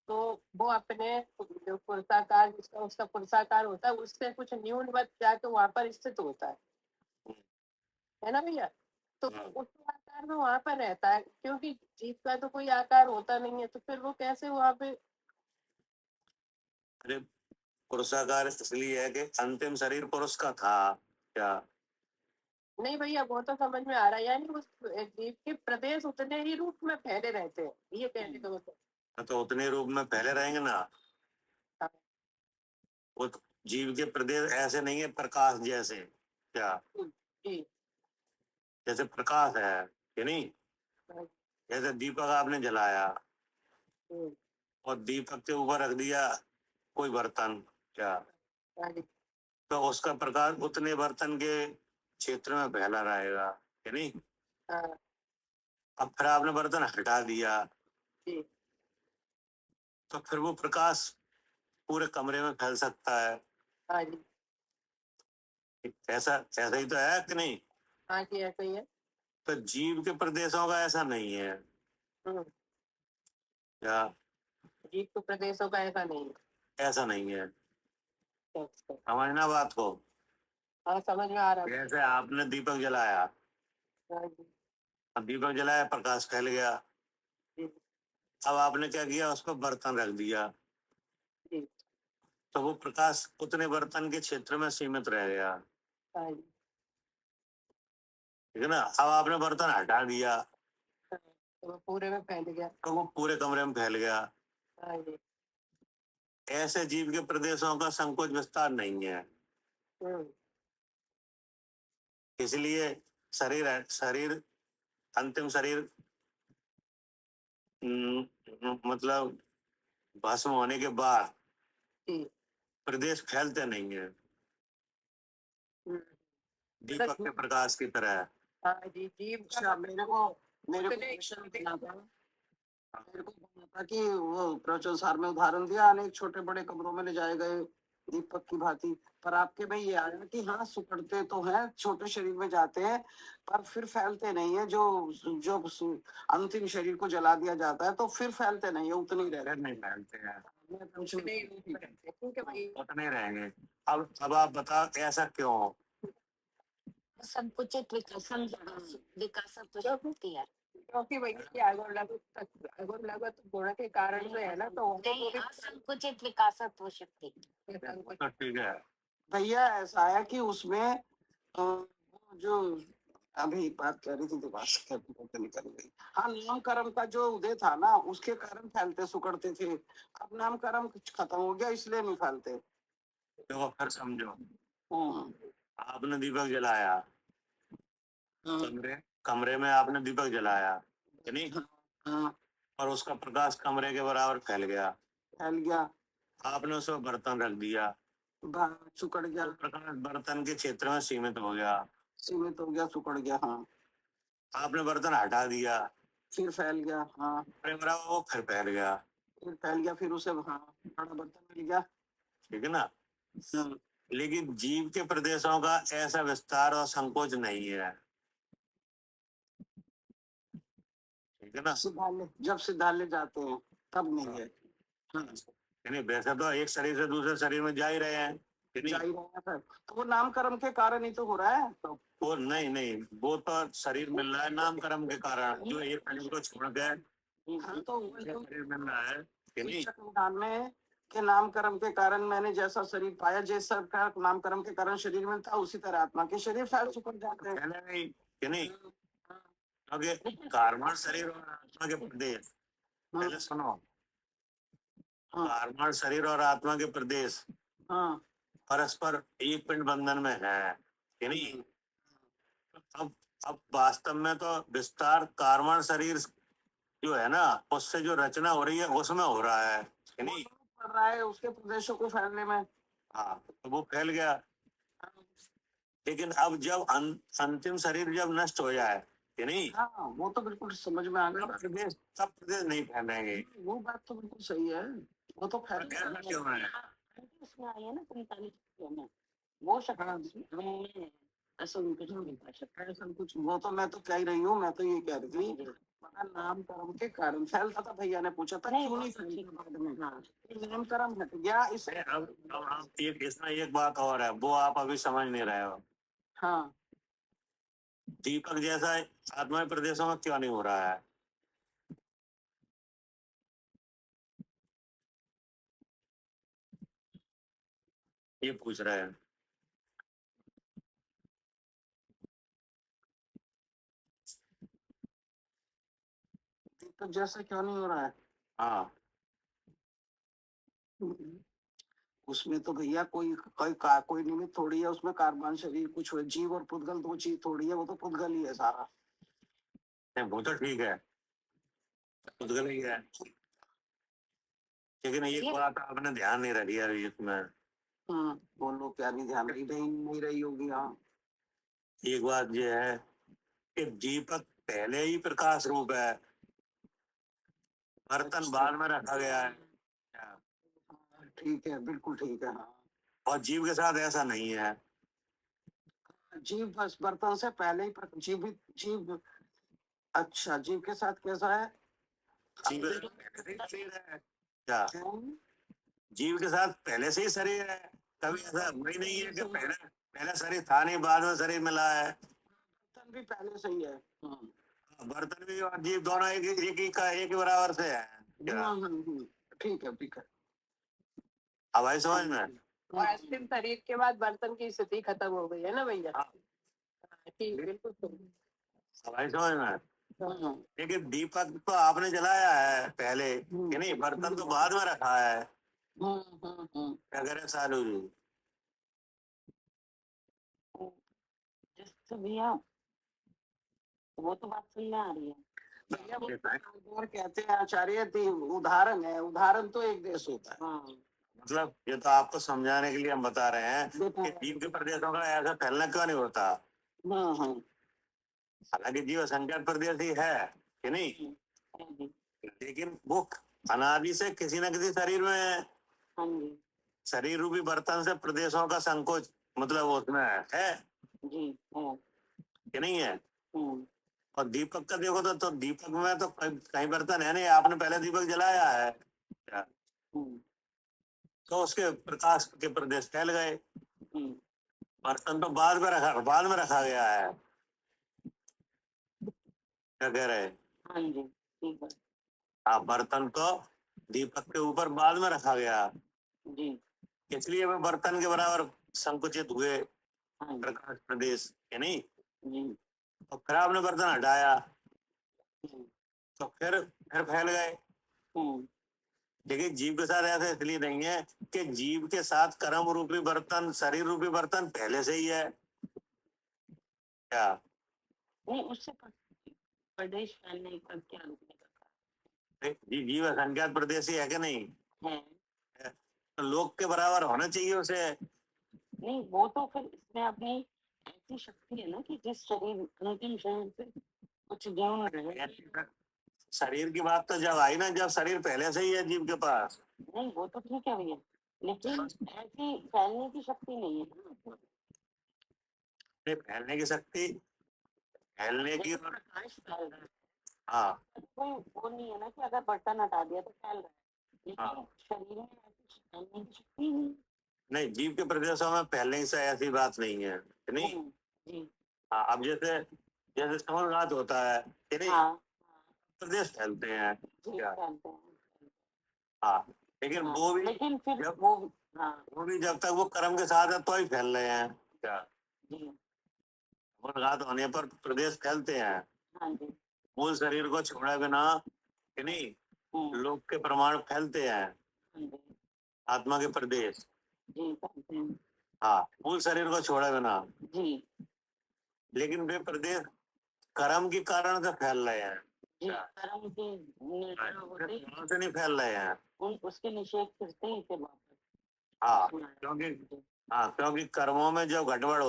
तो वो अपने जो पुरुषाकार, जिसका उसका पुरुषाकार होता है, उससे कुछ न्यूनवत जाके वहां पर स्थित होता है ना भैया। तो उस आकार में वहां पर रहता है, क्योंकि जीव का तो कोई आकार होता नहीं है, तो फिर वो कैसे वहां पे। अरे पुरुषाकार इसलिए है कि अंतिम शरीर पुरुष का था क्या। नहीं भैया वो तो समझ में आ रहा है, यानी उस जीव के प्रदेश उतने ही रूप में फैले रहते हैं, ये कहने का मतलब। तो उतने रूप में पहले रहेंगे ना। वो जीव के प्रदेश ऐसे नहीं है प्रकाश जैसे क्या, जी जैसे प्रकाश है कि नहीं। जैसे दीपक आपने जलाया और दीपक के ऊपर रख दिया कोई बर्तन क्या, हाँ जी, तो उसका प्रकाश उतने बर्तन के क्षेत्र में फैला रहेगा कि नहीं। हाँ अब फिर आपने बर्तन हटा दिया जी, तो फिर वो प्रकाश पूरे कमरे में फैल सकता है। हाँ जी, ऐसा ऐसा ही तो है कि नहीं। हाँ जी, ऐसा ही है। तो जीव के प्रदेशों का ऐसा नहीं है हम्म, या जीव के प्रदेशों का ऐसा नहीं है। ऐसा नहीं है, अच्छा, समझना बात को। हाँ समझ में आ रहा है। जैसे आपने दीपक जलाया, हाँ जी, अब दीपक जलाया प्रकाश फैल गया, जी, अब आपने क्या किया, उस पर बर्तन रख दिया जी, तो वो प्रकाश उतने बर्तन के क्षेत्र में सीमित रह गया, हाँ जी, ठीक है ना। अब आपने बर्तन हटा दिया तो वो पूरे में फैल गया। तो वो पूरे कमरे में फैल गया। हाँ जी, ऐसे जीव के प्रदेशों का संकोच विस्तार नहीं है, हम्म, इसलिए शरीर शरीर अंतिम शरीर मतलब भस्म होने के बाद जी, प्रदेश फैलते नहीं है हम्म, दीपक के प्रकाश की तरह। हाँ जी, जीव का अच्छा मेरे को उतने क्वेश्चन बना था, मेरे को बोला था कि वो प्रवचन सार में उदाहरण दिया अनेक छोटे बड़े कमरों में ले जाए गए दीपक की भांति, पर आपके में ये आया कि हाँ सुकड़ते तो हैं, छोटे शरीर में जाते हैं पर फिर फैलते नहीं है। जो जो अंतिम शरीर को जला दिया जाता है तो फिर फैलते नहीं है, उतने ही रहते फिर नहीं फैलते हैं, मैं पूछ रही उतने थी। रूप में रहते हैं। ठीक है भाई, उतने रहेंगे। अब आप बताओ ऐसा क्यों। संकुचित विकासत्व शक्ति है। क्योंकि भाई ये अगुण लगत गुण के कारण से है ना, तो नहीं, असंकुचित विकासत्व शक्ति। तो ठीक है, भैया ऐसा है कि उसमें वो जो अभी बात कर रही थी दिमाग से पता निकल गई। हाँ नाम कर्म का जो उदय था ना उसके कारण फैलते सुकड़ते थे, अब नाम कर्म खत्म हो गया इसलिए नहीं फैलते। देखो फिर समझो, हम्म, आपने दीपक जलाया, हाँ, कमरे कमरे में आपने दीपक जलाया कि नहीं, हाँ, और उसका प्रकाश कमरे के बराबर फैल गया। फैल गया, आपने उसमें बर्तन रख दिया सुकड़ गया, तो प्रकाश बर्तन के क्षेत्र में सीमित हो गया। सीमित हो गया, सुकड़ गया, हाँ, आपने बर्तन हटा दिया फिर फैल गया, हाँ, कमरे में रहा, वो फिर फैल गया, फिर फैल गया, फिर उसे हाँ बड़ा बर्तन मिल गया। ठीक है ना। हाँ, लेकिन जीव के प्रदेशों का ऐसा विस्तार और संकोच नहीं है, ठीक है ना। जब सिद्धालय जाते हैं तब नहीं है। हाँ, यानी वैसे तो एक शरीर से दूसरे शरीर में जा ही रहे हैं कि नहीं। जा ही रहे हैं सर, तो वो नाम कर्म के कारण ही तो हो रहा है तो। वो नहीं, वो तो शरीर मिल रहा है नाम कर्म के कारण, जो एक शरीर को छोड़ के हाँ तो शरीर मिल रहा है कि नहीं। चक्रधाम में के नाम कर्म के कारण मैंने जैसा शरीर पाया, जैसा का नाम कर्म के कारण शरीर मिलता उसी तरह आत्मा के शरीर फैल सुकड़ जाते हैं। पहले नहीं कि नहीं, क्योंकि कार्बन शरीर और आत्मा के प्रदेश, पहले सुनो, हाँ, कार्बन शरीर और आत्मा के प्रदेश हाँ, परस्पर एक पिंड बंधन में है कि नहीं। अब वास्तव में तो विस्तार कार्बन शरीर जो है ना उससे जो रचना हो रही है उसमें हो रहा है कि नहीं। पड़ रहा है उसके प्रदेशों को फैलने में। हाँ तो वो फैल गया, लेकिन अब जब अंतिम शरीर जब नष्ट हो जाए कि नहीं, हाँ वो तो बिल्कुल समझ में आ गया, सब प्रदेश नहीं फैलेंगे। वो बात तो बिल्कुल सही है, वो तो फैल ऐसा क्यों है। उसमें आई है ना 45 में वो शक्ति ऐसा उनके जो नहीं पा सकता ऐसा कुछ, वो तो मैं तो कह ही रही हूँ, मैं तो ये कह रही थी पता नाम कर्म के कारण फैलता था। भैया ने पूछा था क्यों नहीं फैलता बाद में, हाँ नाम कर्म हट गया इस। अब आप एक इसमें एक बात और है, वो आप अभी समझ नहीं रहे हो। हाँ, दीपक जैसा आत्मा प्रदेशों में क्यों नहीं हो रहा है। ये पूछ रहे हैं। दीपक जैसा क्यों नहीं हो रहा है। हाँ उसमें तो भैया कोई निमित्त थोड़ी है, उसमें कार्बन शरीर कुछ जीव और पुद्गल दो चीज थोड़ी है, वो तो पुद्गल ही है सारा। नहीं, वो तो ठीक है, उद्गल ही है, लेकिन एक बात आपने ध्यान नहीं रखी अभी इसमें, बोलो क्या नहीं ध्यान नहीं रही होगी। हाँ, एक बात ये है कि दीपक पहले ही प्रकाश रूप है, बर्तन बाद में रखा गया है। ठीक है, बिल्कुल ठीक है। हाँ, और जीव के साथ ऐसा नहीं है। जीव बस बर्तन से पहले ही जीव। अच्छा, जीव के साथ कैसा है? जीव के साथ पहले से ही शरीर है क्या? जीव के साथ पहले से ही शरीर है, कभी ऐसा वही नहीं है कि पहले शरीर था नहीं बाद में शरीर मिला है। बर्तन भी पहले से ही है। बर्तन भी और जीव दोनों एक ही बराबर से है क्या? ठीक है, ठीक है। अब आई समझ में? और अंतिम शरीर के बाद बर्तन की स्थिति खत्म हो गई है ना भैया? हाँ। ठीक, बिल्कुल सही। अब आई समझ में? लेकिन दीपक तो आपने जलाया है पहले कि नहीं, बर्तन तो बाद में रखा है। क्या करें सालू जी? जिससे भैया वो तो बात समझ में आ रही है। और कहते हैं आचार्य उदाहरण है, उदाहरण तो एक देश होता है। मतलब ये तो आपको समझाने के लिए हम बता रहे हैं कि जीव के प्रदेशों का ऐसा फैलना क्यों नहीं होता। हालांकि जीव असंख्यात प्रदेशी है कि नहीं, लेकिन वो अनादि से किसी न किसी शरीर में है। शरीर रूपी बर्तन से प्रदेशों का संकोच मतलब उसमें है जी, है कि नहीं है। और दीपक का देखो तो दीपक में तो कहीं बर्तन है नहीं, आपने पहले दीपक जलाया है क्या? तो उसके प्रकाश के प्रदेश फैल गए। बर्तन तो बाद में रखा गया है। क्या कह रहे? हाँ जी, ठीक है। हाँ, बर्तन तो दीपक के ऊपर बाद में रखा गया जी, इसलिए वे बर्तन के बराबर संकुचित हुए प्रकाश प्रदेश के नहीं। तो फिर आपने बर्तन हटाया तो फिर फैल गए। लेकिन जीव के साथ ऐसा इसलिए नहीं है कि जीव के साथ कर्म रूपी बर्तन शरीर रूपी बर्तन पहले से ही है क्या? नहीं, उससे प्रदेश फैलने का क्या रुकने का? जीव असंख्यात प्रदेशी है कि नहीं है। तो लोक के बराबर होना चाहिए उसे। नहीं, वो तो फिर इसमें अपनी ऐसी शक्ति है ना कि जिस शरीर अंतिम शरीर से कुछ ज्ञान रहे। शरीर की बात तो जब आई ना जब शरीर पहले से ही है जीव के पास। नहीं, वो तो ठीक है भैया, लेकिन ऐसी फैलने की शक्ति नहीं है ना। फैलने की शक्ति फैलने की प्रकाश फैल रहा है। हाँ, कोई वो नहीं है ना कि अगर बर्तन हटा दिया तो फैल रहा है, लेकिन शरीर में ऐसी फैलने की शक्ति नहीं जीव के प्रदेशों में पहले से ऐसी बात नहीं है कि नहीं। जी। हाँ, अब जैसे जैसे समरघात होता है कि नहीं, प्रदेश फैलते हैं क्या? हाँ, लेकिन वो भी लेकिन फिर जब वो भी जब तक वो कर्म के साथ है तो ही फैल रहे हैं क्या? समरघात होने पर प्रदेश फैलते हैं। मूल शरीर को छोड़े बिना कि नहीं लोक के प्रमाण फैलते हैं, आत्मा के प्रदेश। हाँ, मूल शरीर को छोड़े बिना। लेकिन वे प्रदेश कर्म के कारण से फैल रहे हैं। कर्म से नहीं फैल रहे हैं, उसके निषेध करते ही फिर वापस। हाँ, क्योंकि कर्मों में जो गड़बड़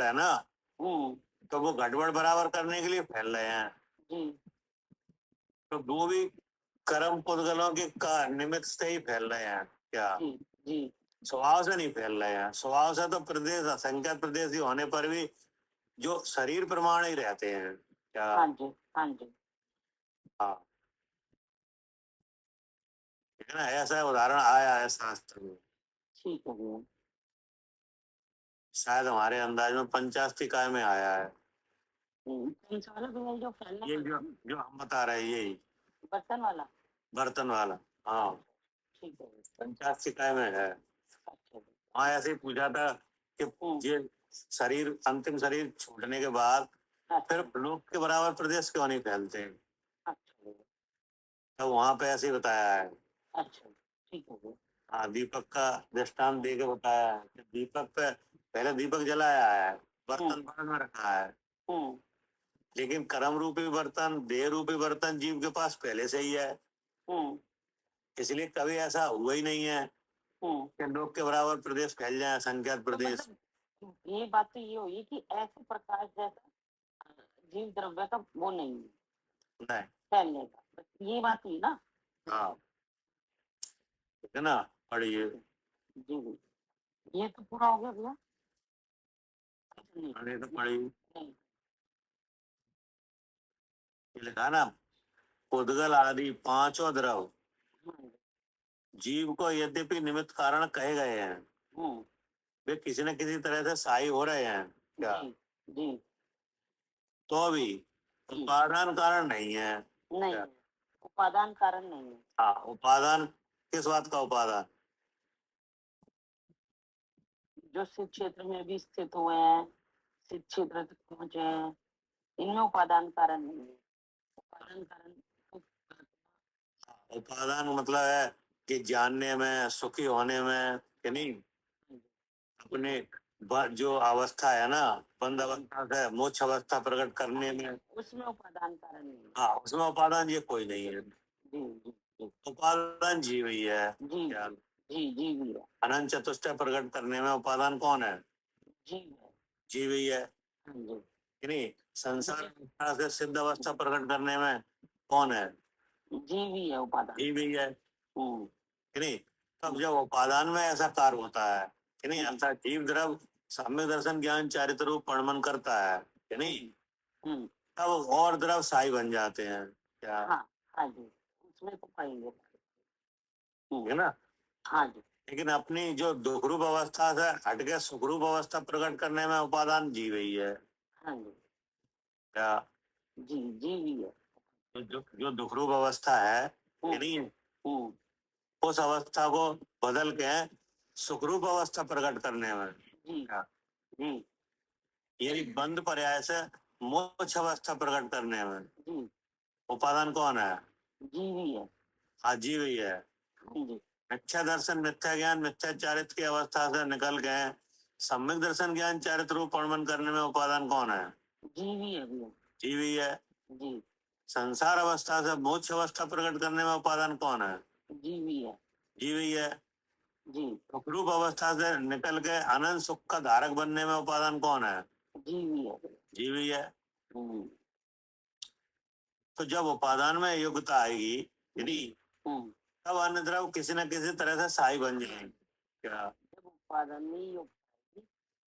है ना, तो वो गड़बड़ बराबर करने के लिए फैल रहे हैं। तो वो भी कर्म पुद्गलों के निमित्त से ही फैल रहे हैं क्या? स्वभाव से नहीं फैल रहे हैं। स्वभाव से तो प्रदेश असंख्यात प्रदेशी होने पर भी जो शरीर प्रमाण ही रहते हैं क्या? हाँ, लेकिन ऐसा उदाहरण आया है शास्त्र में। ठीक है, शायद हमारे अंदाज में 50 काय में आया है। जो फैलने ये जो हम बता रहे हैं यही बर्तन वाला। हाँ, ठीक है, 50 काय में है। हाँ, ऐसे ही पूछा था कि ये शरीर अंतिम शरीर छूटने के बाद फिर लोक के बराबर प्रदेश क्यों नहीं फैलते हैं? तो वहां पे ऐसे ही बताया है। अच्छा, ठीक है। हाँ, दीपक का दृष्टांत दे के बताया है कि दीपक पे पहले दीपक जलाया है, बर्तन बाद में रखा है। लेकिन कर्म रूपी बर्तन देह रूपी बर्तन जीव के पास पहले से ही है। इसलिए कभी ऐसा हुआ ही नहीं है कि लोग के बराबर प्रदेश फैल जाए, असंख्यात तो प्रदेश। मतलब ये बात तो ये हुई कि ऐसे प्रकाश जैसा जीव द्रव्य का वो नहीं है नहीं। फैलने का, बस ये बात हुई ना। हाँ, ठीक है ना, पढ़िए। जी ये तो पूरा हो गया भैया। अरे तो पढ़िए, नहीं ये लिखा ना, उद्गल आदि पांचों द्रव हाँ, जीव को यद्यपि निमित्त कारण कहे गए हैं, हम्म, वे किसी न किसी तरह से सहायी हो रहे हैं क्या, जी जी तो भी उपादान कारण नहीं है। नहीं क्या? है, उपादान कारण नहीं है। हाँ, उपादान किस बात का उपादान? जो शिव क्षेत्र में भी स्थित हुए हैं, शिव क्षेत्र तक पहुंचे हैं, इनमें उपादान कारण नहीं है। उपादान कारण उपादान मतलब है कि जानने में, सुखी होने में, कि नहीं, अपने जो अवस्था है ना, बंद अवस्था से मोक्ष अवस्था प्रकट करने में, उसमें उपादान कारण नहीं है। हाँ, उसमें उपादान ये कोई नहीं है। जी जी जी उपादान जीव ही है। जी क्या? जी जी भी है, अनंत चतुष्टय प्रकट करने में उपादान कौन है? जीव है। जीव ही है, हाँ जी कि नहीं। संसार अवस्था से सिद्ध अवस्था प्रकट करने में कौन है? जीव ही है उपादान। जीव ही है, हम्म, कि नहीं। तब जब उपादान में ऐसा कार्य होता है, कि नहीं, ऐसा जीव द्रव सम्यक दर्शन ज्ञान चारित्र रूप परिणमन करता है, कि नहीं, हम्म, तब और द्रव साई बन जाते हैं। क्या? हाँ हाँ जी, उसमें तो पाएंगे। है ना। हाँ जी लेकिन अपनी जो दुखरूप अवस्था से हट के सुखरूप अवस्था प्रकट करने में उपादान जीव ही है। हाँ जी क्या? जी जीव ही है। जो दुखरूप अवस्था है, कि नहीं, हम्म, उस अवस्था को बदल के सुखरूप अवस्था प्रकट करने में, जी क्या? जी यदि बंद पर्याय से मोक्ष अवस्था प्रकट करने में जी उपादान कौन है? जीव ही है। हाँ, जीव ही है। हाँ जी मिथ्या दर्शन, मिथ्या ज्ञान, मिथ्या चारित्र की अवस्था से निकल गए सम्यक दर्शन ज्ञान चारित्र रूप परिणमन करने में उपादान कौन है? जीव ही है भैया। जीव ही है। जी संसार अवस्था से मोक्ष अवस्था प्रकट करने में उपादान कौन है? जीव ही है। जीव ही है। जी सुखरूप अवस्था से निकल के अनंत सुख का धारक बनने में उपादान कौन है? जीव ही है। जीव ही है। हम्म, तो जब उपादान में योग्यता आएगी, यदि, हम्म, तब अन्य द्रव किसी न किसी तरह से साई बन जाएंगे। क्या? जब उपादान नहीं होगी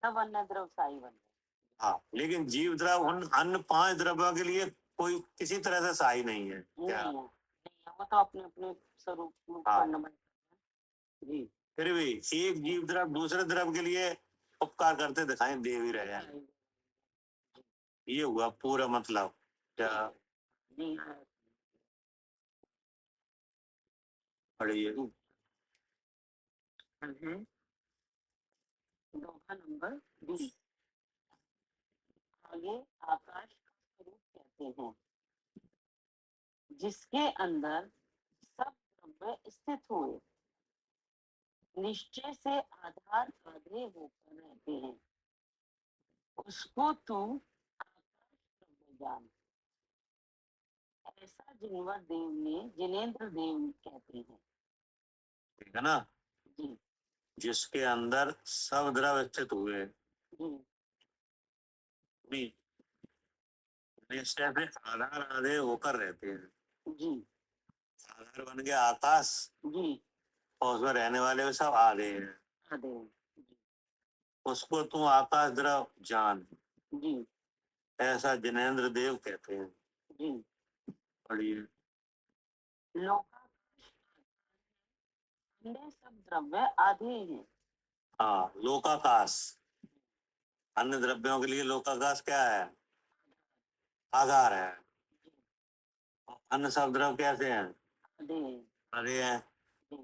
तब अन्य द्रव साई बन जाए। हाँ, लेकिन जीव द्रव उन अन्य पांच द्रव्यों के लिए कोई किसी तरह से सहाय नहीं है। नहीं क्या? है नहीं है, वो तो अपने अपने स्वरूप में हाँ। परिणमन करता है। जी फिर भी एक जीव द्रव दूसरे द्रव के लिए उपकार करते दिखाई दे भी रहे हैं। ये हुआ पूरा मतलब। क्या? जी हाँ पढ़िए। दोहा नंबर 20। आगे आकाश का स्वरूप कहते हैं, जिसके अंदर सब द्रव्य स्थित हुए, निश्चय से आधार आधे होकर रहते हैं, उसको तू आकाश ब्रह्म जान। ऐसा जिनवर देव ने जिनेन्द्र देव कहते हैं। ठीक है ना। जी जिसके अंदर सब द्रव स्थित हुए, जी भी निश्चय से आधार आधे होकर रहते हैं। जी आधार बन गया आकाश, जी और उसमें रहने वाले भी सब आधे हैं। आधे उसको तू आकाश द्रव जान, जी ऐसा जिनेन्द्र देव कहते हैं। जी पढ़िए। लोकाकाश अन्य सब द्रव्य आधे हैं। हाँ, लोकाकाश, अन्य द्रव्यों के लिए लोकाकाश क्या है? आधार है। अन्य सब द्रव कैसे हैं? आधे हैं। आधे हैं। जी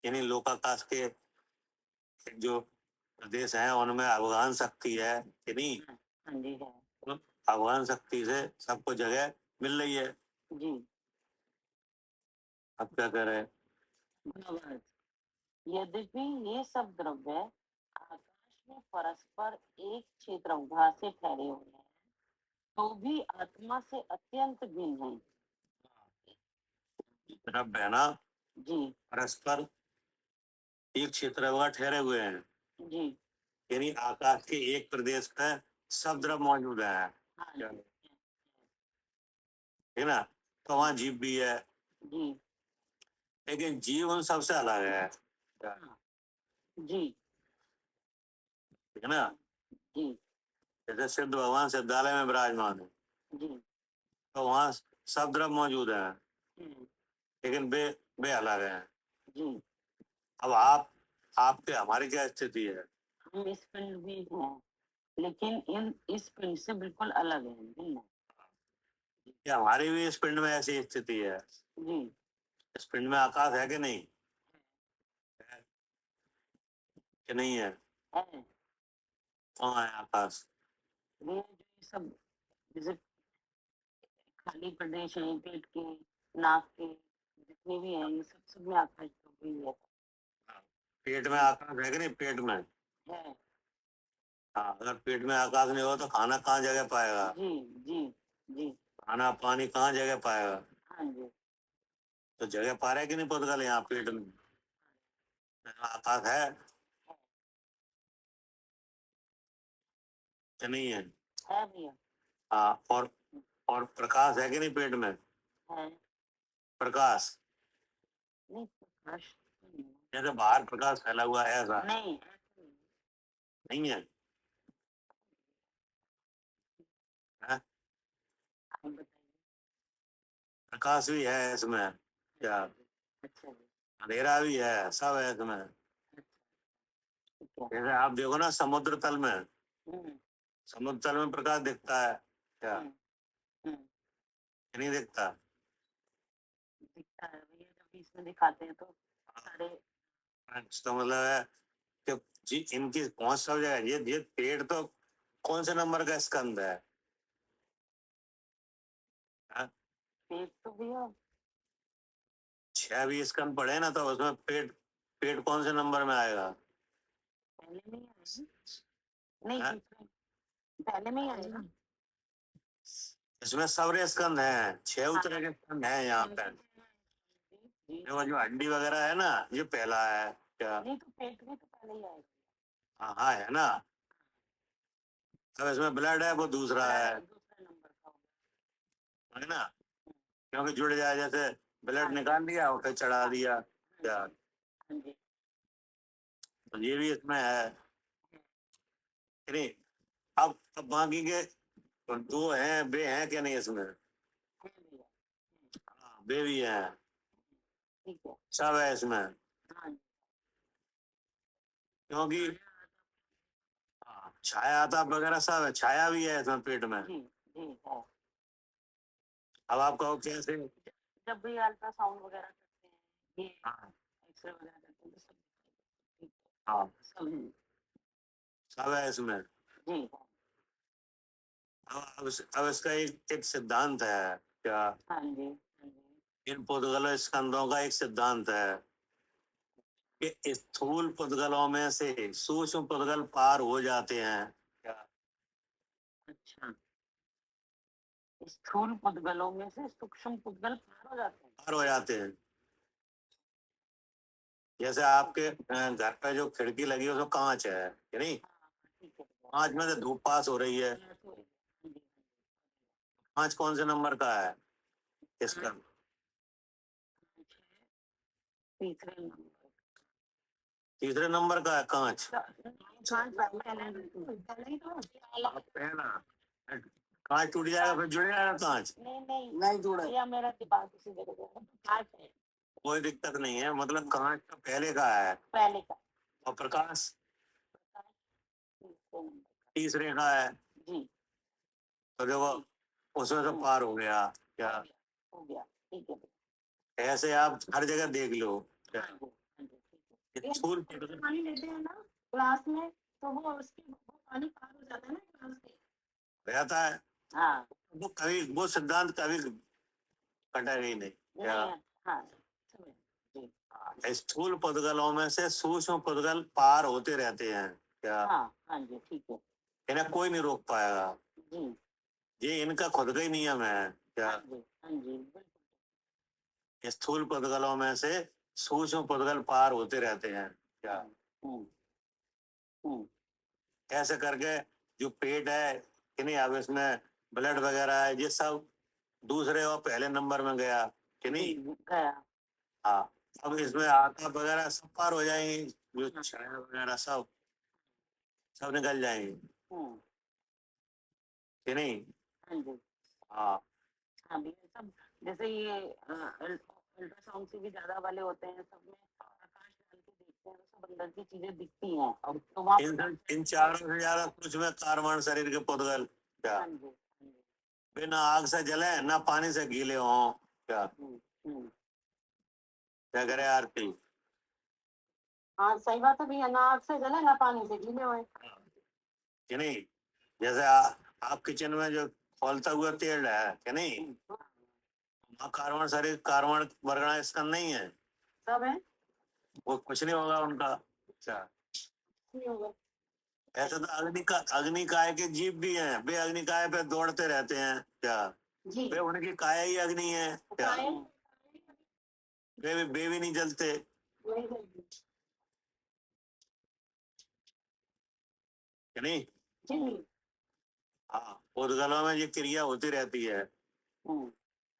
यानी लोकाकाश के जो प्रदेश हैं उनमें अवगाहन शक्ति है, कि नहीं। हाँ जी है। अवगाहन शक्ति से सबको जगह मिल रही है। जी अब क्या कर रहे हैं? धन्यवाद। यद्यपि ये सब द्रव्य आकाश में परस्पर एक क्षेत्रफल से फैले हुए हैं, तो भी आत्मा से अत्यंत भिन्न है। द्रव्य है ना, जी परस्पर एक क्षेत्र में ठहरे हुए हैं, जी यानी आकाश के एक प्रदेश पे सब द्रव मौजूद है, हाँ जी है ना। तो वहाँ जीव भी है, जी लेकिन जीव उन सबसे अलग है, जी है ना। जी जैसे सिद्ध भगवान सिद्धालय में विराजमान है, जी तो वहाँ सब द्रव मौजूद है, हम्म, लेकिन वे अलग हैं। जी अब आपके हमारी क्या स्थिति है? हम इस पिंड भी हैं, लेकिन इस पिंड से बिल्कुल अलग है, भिन्न है। क्या हमारी भी इस पिंड में ऐसी स्थिति है? जी इस पिंड में आकाश है कि नहीं? कि नहीं है? है कहाँ है आकाश? वे जो ये सब जैसे खाली प्रदेश है पेट के, नाक के, जितने भी हैं ये सब में आकाश तो भी है। पेट में आकाश है कि नहीं? पेट में है हाँ, अगर पेट में आकाश नहीं हो तो खाना कहाँ जगह पाएगा? जी जी जी खाना पानी कहाँ जगह पाएगा? हाँ जी तो जगह पा रहे कि नहीं पुद्गल यहाँ पेट में? आकाश है कि नहीं है? भैया हाँ, और प्रकाश है कि नहीं पेट में? है प्रकाश नहीं प्रकाश नहीं जैसे बाहर प्रकाश फैला हुआ है, ऐसा नहीं नहीं है? हैं? आप बताइए। प्रकाश भी है इसमें क्या? अच्छा जी अंधेरा भी है, सब है इसमें। ठीक है जैसे आप देखो ना समुद्र तल में, हम्म, समुद्र तल में प्रकाश दिखता है क्या? हम्म, हम्म, नहीं दिखता? दिखता है भैया जब इसमें दिखाते हैं तो सारे इसका मतलब है कि जी इनकी पहुंच सब जगह है। ये पेड़ तो कौन से नंबर का स्कंद है? हाँ? पेट तो भैया 6 भी स्कंद पढ़े ना, तो उसमें पेट पेट कौन से नंबर में आएगा? पहले में ही आएगा नहीं हाँ? दूसरे पहले में ही आएगा इसमें सब स्कंद हैं, 6 उतरे के स्कंद हैं यहाँ पे। जी देखो जो हड्डी वगैरह है ना, ये पहला है क्या? नहीं तो पेट में तो पहले ही आएगा हाँ हाँ है ना। अब इसमें ब्लड है, वो दूसरा है दूसरे नंबर का होगा है ना, क्योंकि जुड़ जाए, जैसे ब्लड निकाल दिया और फिर चढ़ा दिया क्या? हाँ जी तो ये भी इसमें है कि नहीं। अब बाकी के तो 2 हैं, वे हैं क्या नहीं इसमें? है भैया हाँ, वे भी हैं, ठीक है सब है इसमें, हाँ जी क्योंकि हाँ, छाया आता वगैरह सब है, छाया भी है इसमें पेट में। जी जी है अब आप कहो कैसे? जब भी अल्ट्रासाउंड वगैरह करते हैं ये हाँ एक्सरे वगैरह करते हैं तो सब ठीक है हाँ सब है सब है इसमें। जी अब इसका एक सिद्धांत है क्या? हाँ जी हाँ जी इन पुद्गल स्कंदों का एक सिद्धांत है कि स्थूल पुद्गलों में से सूक्ष्म पुद्गल पार हो जाते हैं क्या? अच्छा स्थूल पुद्गलों में से सूक्ष्म पुद्गल पार हो जाते हैं पार हो जाते हैं। जैसे आपके घर पे जो खिड़की लगी है उसमें कांच है कि नहीं? ठीक है कांच में से धूप पास हो रही है, कांच कौन से नंबर का है इसका? तीसरे नंबर तीसरे नंबर का है कांच। पहला कांच टूट जाएगा फिर जुड़ जाएगा कांच, नहीं जुड़ा भैया मेरा दिमाग उसी जगह पे है। कांच है कोई दिक्कत नहीं है, मतलब कांच तो पहले का है पहले का और प्रकाश तीसरे नंबर तीसरे का है। जी तो देखो उसमें से पार हो गया क्या? हो गया ठीक है ऐसे आप हर जगह देख लो क्या? हाँ जी हाँ जी ठीक है ये स्थूल पानी लेते हैं ना क्लास में तो वो पानी पार हो जाता है ना क्लास से रहता है, हाँ वो सिद्धांत कभी कटा ही नहीं क्या? नहीं हाँ जी स्थूल पुद्गलों में से सूक्ष्म पुद्गल पार होते रहते हैं क्या? हाँ हाँ जी ठीक है इन्हें कोई नहीं रोक पाएगा, जी ये इनका खुद का ही नियम है क्या? हाँ जी बिल्कुल स्थूल पुद्गलों में से सूक्ष्म पुद्गल पार होते रहते हैं क्या। हम्म, हम्म, ऐसे करके जो पेट है कि नहीं, अब इसमें ब्लड वगैरह है, ये सब दूसरे और पहले नंबर में गया कि नहीं। गया। हाँ, अब इसमें आका वगैरह सब पार हो जाएंगे, जो छाया वगैरह सब सब निकल जाएंगे हम्म, कि नहीं। हाँ जी। हाँ हाँ भी ये सब, जैसे ये अल्ट्रासाउंड से भी ज्यादा वाले होते हैं, सब में प्रकाश डाल के देखते हैं तो सब अंदर की चीजें दिखती हैं। अब तो वहाँ इन चारों से ज्यादा कुछ में कारवाण शरीर के पुद्गल क्या, हाँ जी, हाँ जी। बिना आग से जले ना पानी से गीले हों क्या। हम्म। क्या करे आरती हाँ सही बात है भैया, ना आग से जले ना पानी से गीले हुए। कि नहीं। जैसे आप किचन में जो खोलता हुआ तेल है कि नहीं, वहाँ कारवण शरीर कारवण वर्गणा इसका नहीं है, सब है, वो कुछ नहीं होगा उनका। अच्छा, नहीं होगा। ऐसा तो अग्निकाय के जीव भी हैं, वे अग्निकाय पे दौड़ते रहते हैं क्या, जी वे उनकी काया ही अग्नि है क्या, वे भी नहीं जलते वही करेंगे। कि नहीं। जी हाँ, पुद्गलों में ये क्रिया होती रहती है, हम्म,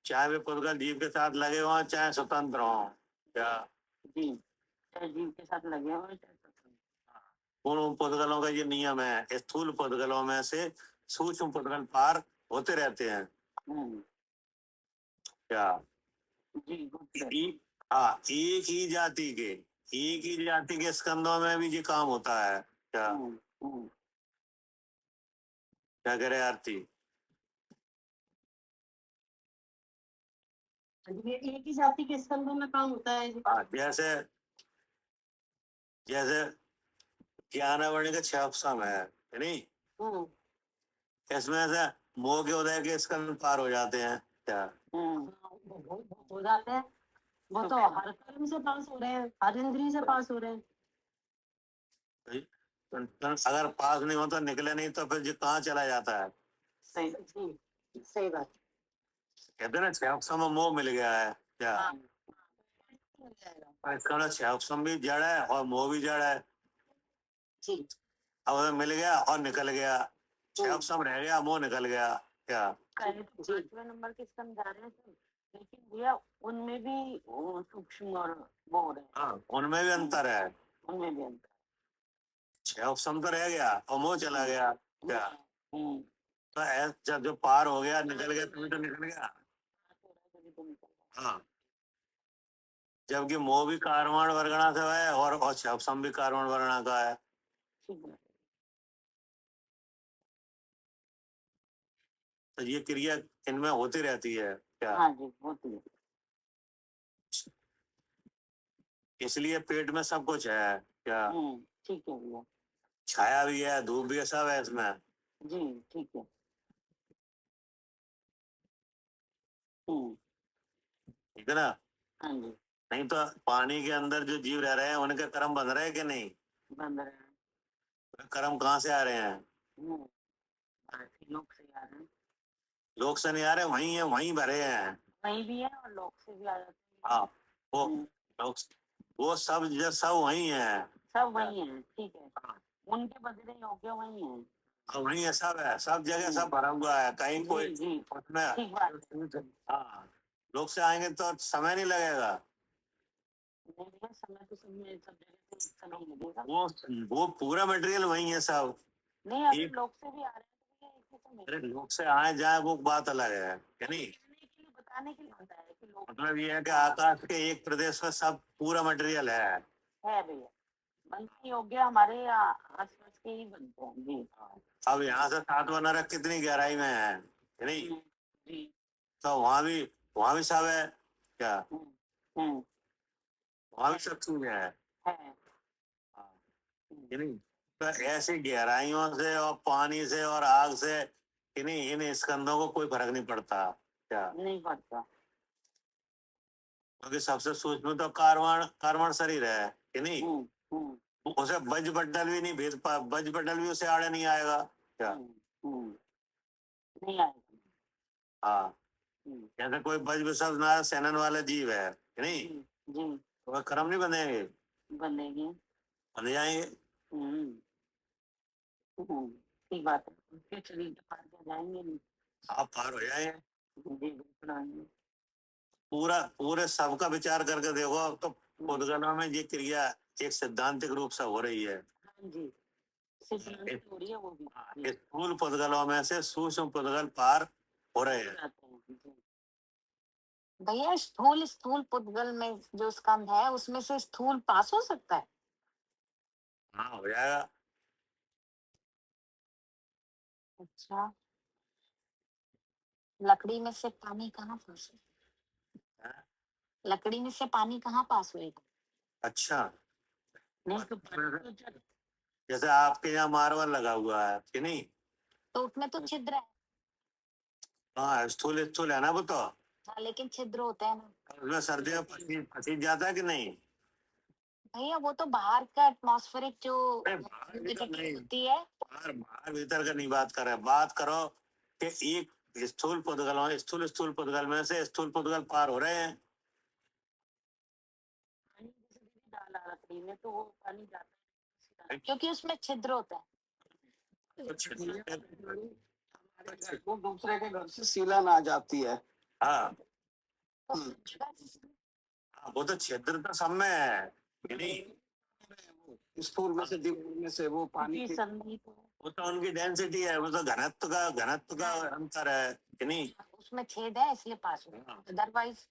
चाहे वे पुद्गल जीव के साथ लगे हों चाहे स्वतंत्र हों क्या। जी, चाहे जीव के साथ लगे हुए चाहे स्वतंत्र। उन पुद्गलों का ये नियम है, स्थूल पुद्गलों में से सूक्ष्म पुद्गल पार होते रहते हैं क्या। जी होते रहते एक हाँ, एक ही जाति के स्कंदों में भी ये काम होता है क्या। हैं। हम्म, क्या करे आरती। ये एक ही जाति के स्कंदों में काम होता है। हाँ, जैसे जैसे ज्ञानावर्ण के 6 अक्षम है कि नहीं, हम्म, इसमें से मोह के उदय के स्कंद पार हो जाते हैं क्या। हो जाते हैं। वो तो हर कर्म से पास हो रहे हैं, हर इंद्रिय से पास हो रहे हैं। अगर पास नहीं हो तो निकले नहीं तो फिर ये कहाँ चला जाता है। सही जी, सही बात। कहते हैं ना 6 अक्षम में मोह मिल गया है क्या। हाँ, और इसका मतलब 6 अक्षम भी जड़ है और मोह भी जड़ है। जी अब हमें मिल गया और निकल गया, 6 अक्षम रह गया, मोह निकल गया क्या। पहले तो 5वें नंबर के स्कंद जा रहे हैं सब, लेकिन भैया उनमें भी सूक्ष्म और वो हो रहे हैं। हाँ, उनमें भी अंतर है, उनमें भी अंतर 6 अक्षम तो रह गया और मोह चला गया क्या। हम्म, तो जब जो पार हो गया निकल गया तभी तो निकल गया। हाँ, जबकि मोह भी कारवाण वर्गणा से है और 6 अक्षम भी कारवाण वर्गणा का है। ठीक है। तो ये क्रिया इनमें होती रहती है क्या। हाँ जी होती है। इसलिए पेट में सब कुछ है क्या, ठीक है भैया। छाया भी है, धूप भी है, सब है इसमें। जी ठीक है। हम्म, ठीक है ना। हाँ जी नहीं तो पानी के अंदर जो जीव रह रहे हैं उनके कर्म बन रहे हैं कि नहीं, बंद रहे हैं। कर्म कहाँ से आ रहे हैं। भारतीय लोग से आ रहे हैं, लोग से नहीं आ रहे, वहीं है, वहीं भरे हैं। वहीं भी है और लोग से भी आ जाते हैं। हाँ, वो हम्म, लोग वो सब वहीं है। सब वही है, ठीक है। उनके बदले योग्य वही है। हाँ, वहीं है, सब है, सब जगह सब भरा हुआ है, कहीं कोई जी जी उसमें। ठीक बात। हाँ, लोग से आएंगे तो समय नहीं लगेगा। नहीं भैया, समय तो सब में सब जगह से एक सा नहीं लगेगा। वो पूरा मटेरियल वही है सब। नहीं अगर एक लोग से भी आ रहे हैं तो भैया एक ही समय अरे लोग से आए जाए वो बात अलग है कि नहीं। बताने के लिए होता है कि लोग मतलब ये है कि आकाश के एक प्रदेश में सब पूरा मटेरियल है भैया, बनने योग्य हमारे आसपास के ही बनते हैं जी। अब यहाँ से 7वां नरक कितनी गहराई में है कि नहीं, जी तो वहां भी सब है क्या, हम्म, वहां भी सब चीज है। है। हाँ, कि नहीं। तो ऐसी गहराइयों से और पानी से और आग से कि नहीं, इन स्कंदों को कोई फर्क नहीं पड़ता क्या, नहीं पड़ता। क्योंकि सबसे सूक्ष्म तो कारवाण कारवाण शरीर है कि नहीं। उसे बज बड्डल भी नहीं भेद पा, बज बड्डल भी उसे आड़े नहीं आएगा क्या। नहीं आएगा। हाँ, जैसे कोई बज विसर्ज ना सेनन वाला जीव है कि नहीं, जी तो वह कर्म नहीं बनेंगे, बनेंगे। बन जाएंगे। ठीक बात है, उनके शरीर के पार कर जाएंगे नहीं। आप पार हो जाएंगे। जी बिल्कुल आएंगे। पूरा पूरे सबका विचार करके देखो, अब तो पुद्गलों में ये क्रिया एक सिद्धांतिक रूप से हो रही है। हाँ जी, सिद्धांत हो रही है वो भी। इस स्थूल पुद्गलों में से सूक्ष्म पुद्गल पार हो रहे हैं। जाते हैं, जी। भैया स्थूल स्थूल पुद्गल में जो स्कंद है उसमें से स्थूल पास हो सकता है? हाँ, हो जाएगा। अच्छा, लकड़ी में से पानी कहाँ पास होगा? हाँ? लकड़ी में से पानी कहाँ पास होएगा? अच्छा, नहीं तो पानी तो चल- जैसे आपके यहाँ मार्बल लगा हुआ है कि नहीं? तो उसमें तो छिद्र है। हाँ, स्थूल स्थूल है ना वो तो। हाँ, लेकिन छिद्र होते हैं ना उसमें सर्दियों में पसीज जाता है कि नहीं? भैया, वो तो बाहर का एटमॉस्फेरिक जो अरे बाहर भीतर ह्यूमिडिटी नहीं, होती है। बाहर बाहर भीतर का नहीं बात कर रहे, बात करो कि एक स्थूल पुद्गल, स्थूल स्थूल पुद्गल में से स्थूल पुद्गल पार हो रहे हैं। पानी जैसे दीदी डाला लकड़ी में तो वो पानी जाता है। क्योंकि उसमें छिद्र होता है। तो छिद्र- हमारे घर को दूसरे के घर से सीलन आ जाती है। हाँ, तो जगह वो तो छिद्र तो सब में है कि नहीं? स्थूल में से दीवार में से वो पानी की की संधि तो वो तो उनकी डेंसिटी है, वो तो घनत्व का अंतर है कि नहीं? उसमें छेद है इसलिए पास हो, हाँ। अदरवाइज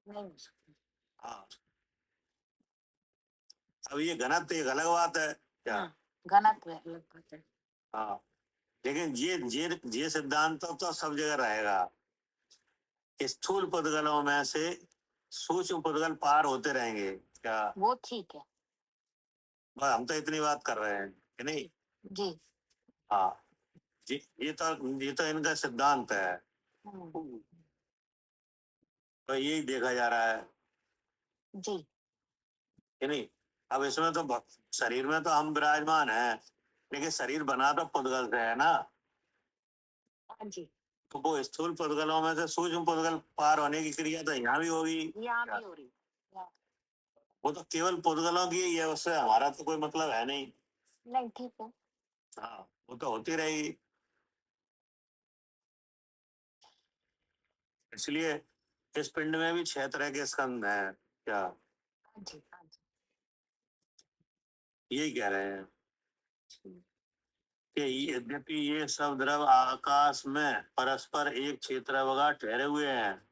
नहीं हो सकता। हाँ, अब ये घनत्व एक अलग बात है क्या? घनत्व है, अलग बात है। हाँ, लेकिन ये सिद्धांत तो सब जगह रहेगा। स्थूल पुद्गलों में से सूक्ष्म पुद्गल पार होते रहेंगे क्या? वो ठीक है। बस हम तो इतनी बात कर रहे हैं कि नहीं? जी। हाँ, ये तो इनका सिद्धांत है, हम्म, तो यही देखा जा रहा है जी। कि नहीं? अब इसमें तो शरीर में तो हम विराजमान हैं, लेकिन शरीर बना तो पुद्गल से है ना। हाँ जी, तो वो स्थूल पुद्गलों में से सूक्ष्म पुद्गल पार होने की क्रिया तो यहाँ भी होगी। यहाँ भी हो रही है। वो तो केवल पुद्गलों की ही है, उससे हमारा तो कोई मतलब है नहीं। नहीं, ठीक है। हाँ, वो तो होती रहेगी। इसलिए इस पिंड में भी 6 तरह के स्कंद हैं क्या? हाँ जी, हाँ जी। यही कह रहे हैं ठीक। कि यद्यपि ये सब द्रव आकाश में परस्पर एक क्षेत्रवगा ठहरे हुए हैं,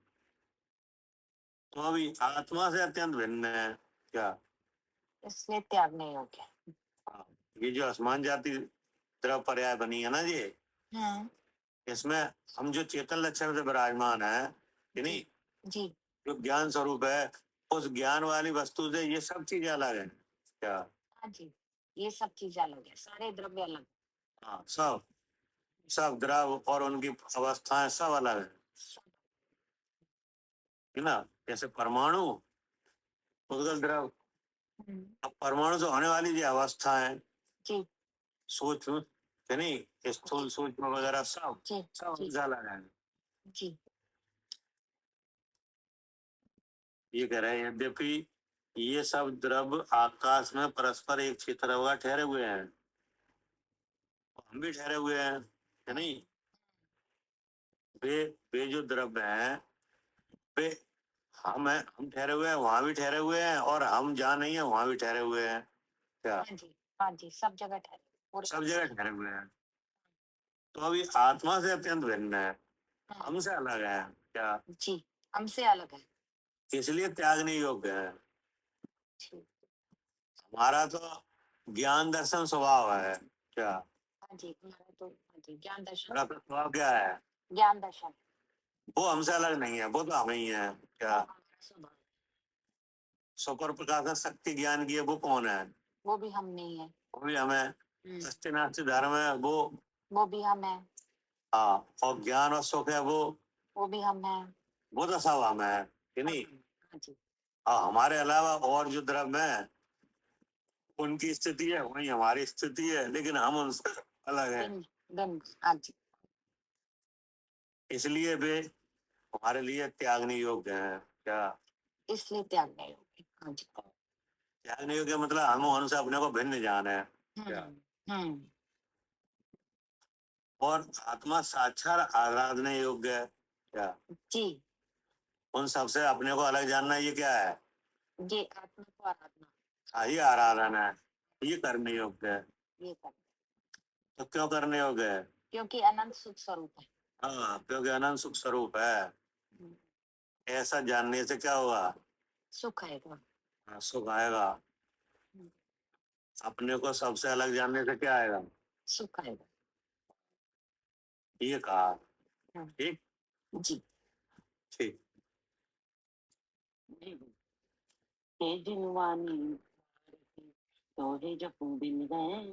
तो अभी आत्मा से अत्यंत भिन्न है क्या? इसलिए त्याग नहीं हो गया। हाँ, ये जो आसमान जाति द्रव पर्याय बनी है ना ये, इसमें हम जो चेतन लक्षण से विराजमान है कि नहीं, जी। जो ज्ञान स्वरूप है, उस ज्ञान वाली वस्तु से ये सब चीजें अलग है क्या? हाँ जी, ये सब चीजें अलग है, सारे द्रव्य अलग। हाँ, सब सब द्रव और उनकी अवस्थाएं सब अलग है ना? जैसे परमाणु उद्गल द्रव, अब परमाणु से होने वाली जो अवस्था है, जी। सूक्ष्म है नहीं, स्थूल सूक्ष्म वगैरह सब जी। सब जी। अलग है। जी। ये कह रहे हैं यद्यपि ये सब द्रव आकाश में परस्पर एक क्षेत्रवगा ठहरे हुए हैं, हम भी ठहरे हुए हैं है नहीं? वे जो द्रव्य हैं, वे हम ठहरे हुए हैं, वहां भी ठहरे हुए हैं, और हम जहाँ नहीं है वहां भी ठहरे हुए हैं क्या? हाँ जी, हाँ जी, सब जगह ठहरे पूरे। सब जगह ठहरे हुए हैं। तो अभी आत्मा से अत्यंत भिन्न है, हमसे अलग है क्या? जी, हमसे अलग है। इसलिए त्यागने योग्य है। ठीक। हमारा तो ज्ञान दर्शन स्वभाव है क्या? हाँ जी, हमारा तो हाँ जी, ज्ञान दर्शन। हमारा तो स्वभाव क्या है? ज्ञान दर्शन। वो हमसे अलग नहीं है, वो तो हम ही है क्या? स्वभाव। सुपर प्रकाशन शक्ति ज्ञान की है, वो कौन है? वो भी हम नहीं है। वो भी हमें। अस्ति नास्ति धर्म है वो भी हम है। हाँ, और ज्ञान और सुख है वो भी हम है। वो तो सब हम है कि नहीं? हाँ जी। हाँ, हमारे अलावा और जो द्रव्य है उनकी स्थिति है वही हमारी स्थिति है, लेकिन हम उनसे अलग है, हाँ जी। इसलिए वे हमारे लिए त्यागने योग्य है क्या? इसलिए त्याग नहीं होगी। हाँ जी। त्यागने योग्य मतलब हम उनसे अपने को भिन्न जाने हैं। क्या? हम्म और आत्मा साक्षात आराधने योग्य है। क्या? जी, उन सबसे अपने को अलग जानना ये क्या है? ये आत्मा को आराधना, ये आराधना है, ये करने योग्य है। ये कर, तो क्यों करने योग्य है? क्योंकि अनंत सुख स्वरूप है। हाँ, क्योंकि अनंत सुख स्वरूप है। ऐसा जानने से क्या होगा? सुख आएगा। हाँ, सुख आएगा। अपने को सबसे अलग जानने से क्या आएगा? सुख आएगा। ये कहा। हाँ। ठीक जी। ठीक। तेजनवानी तोहे जपू बिन गए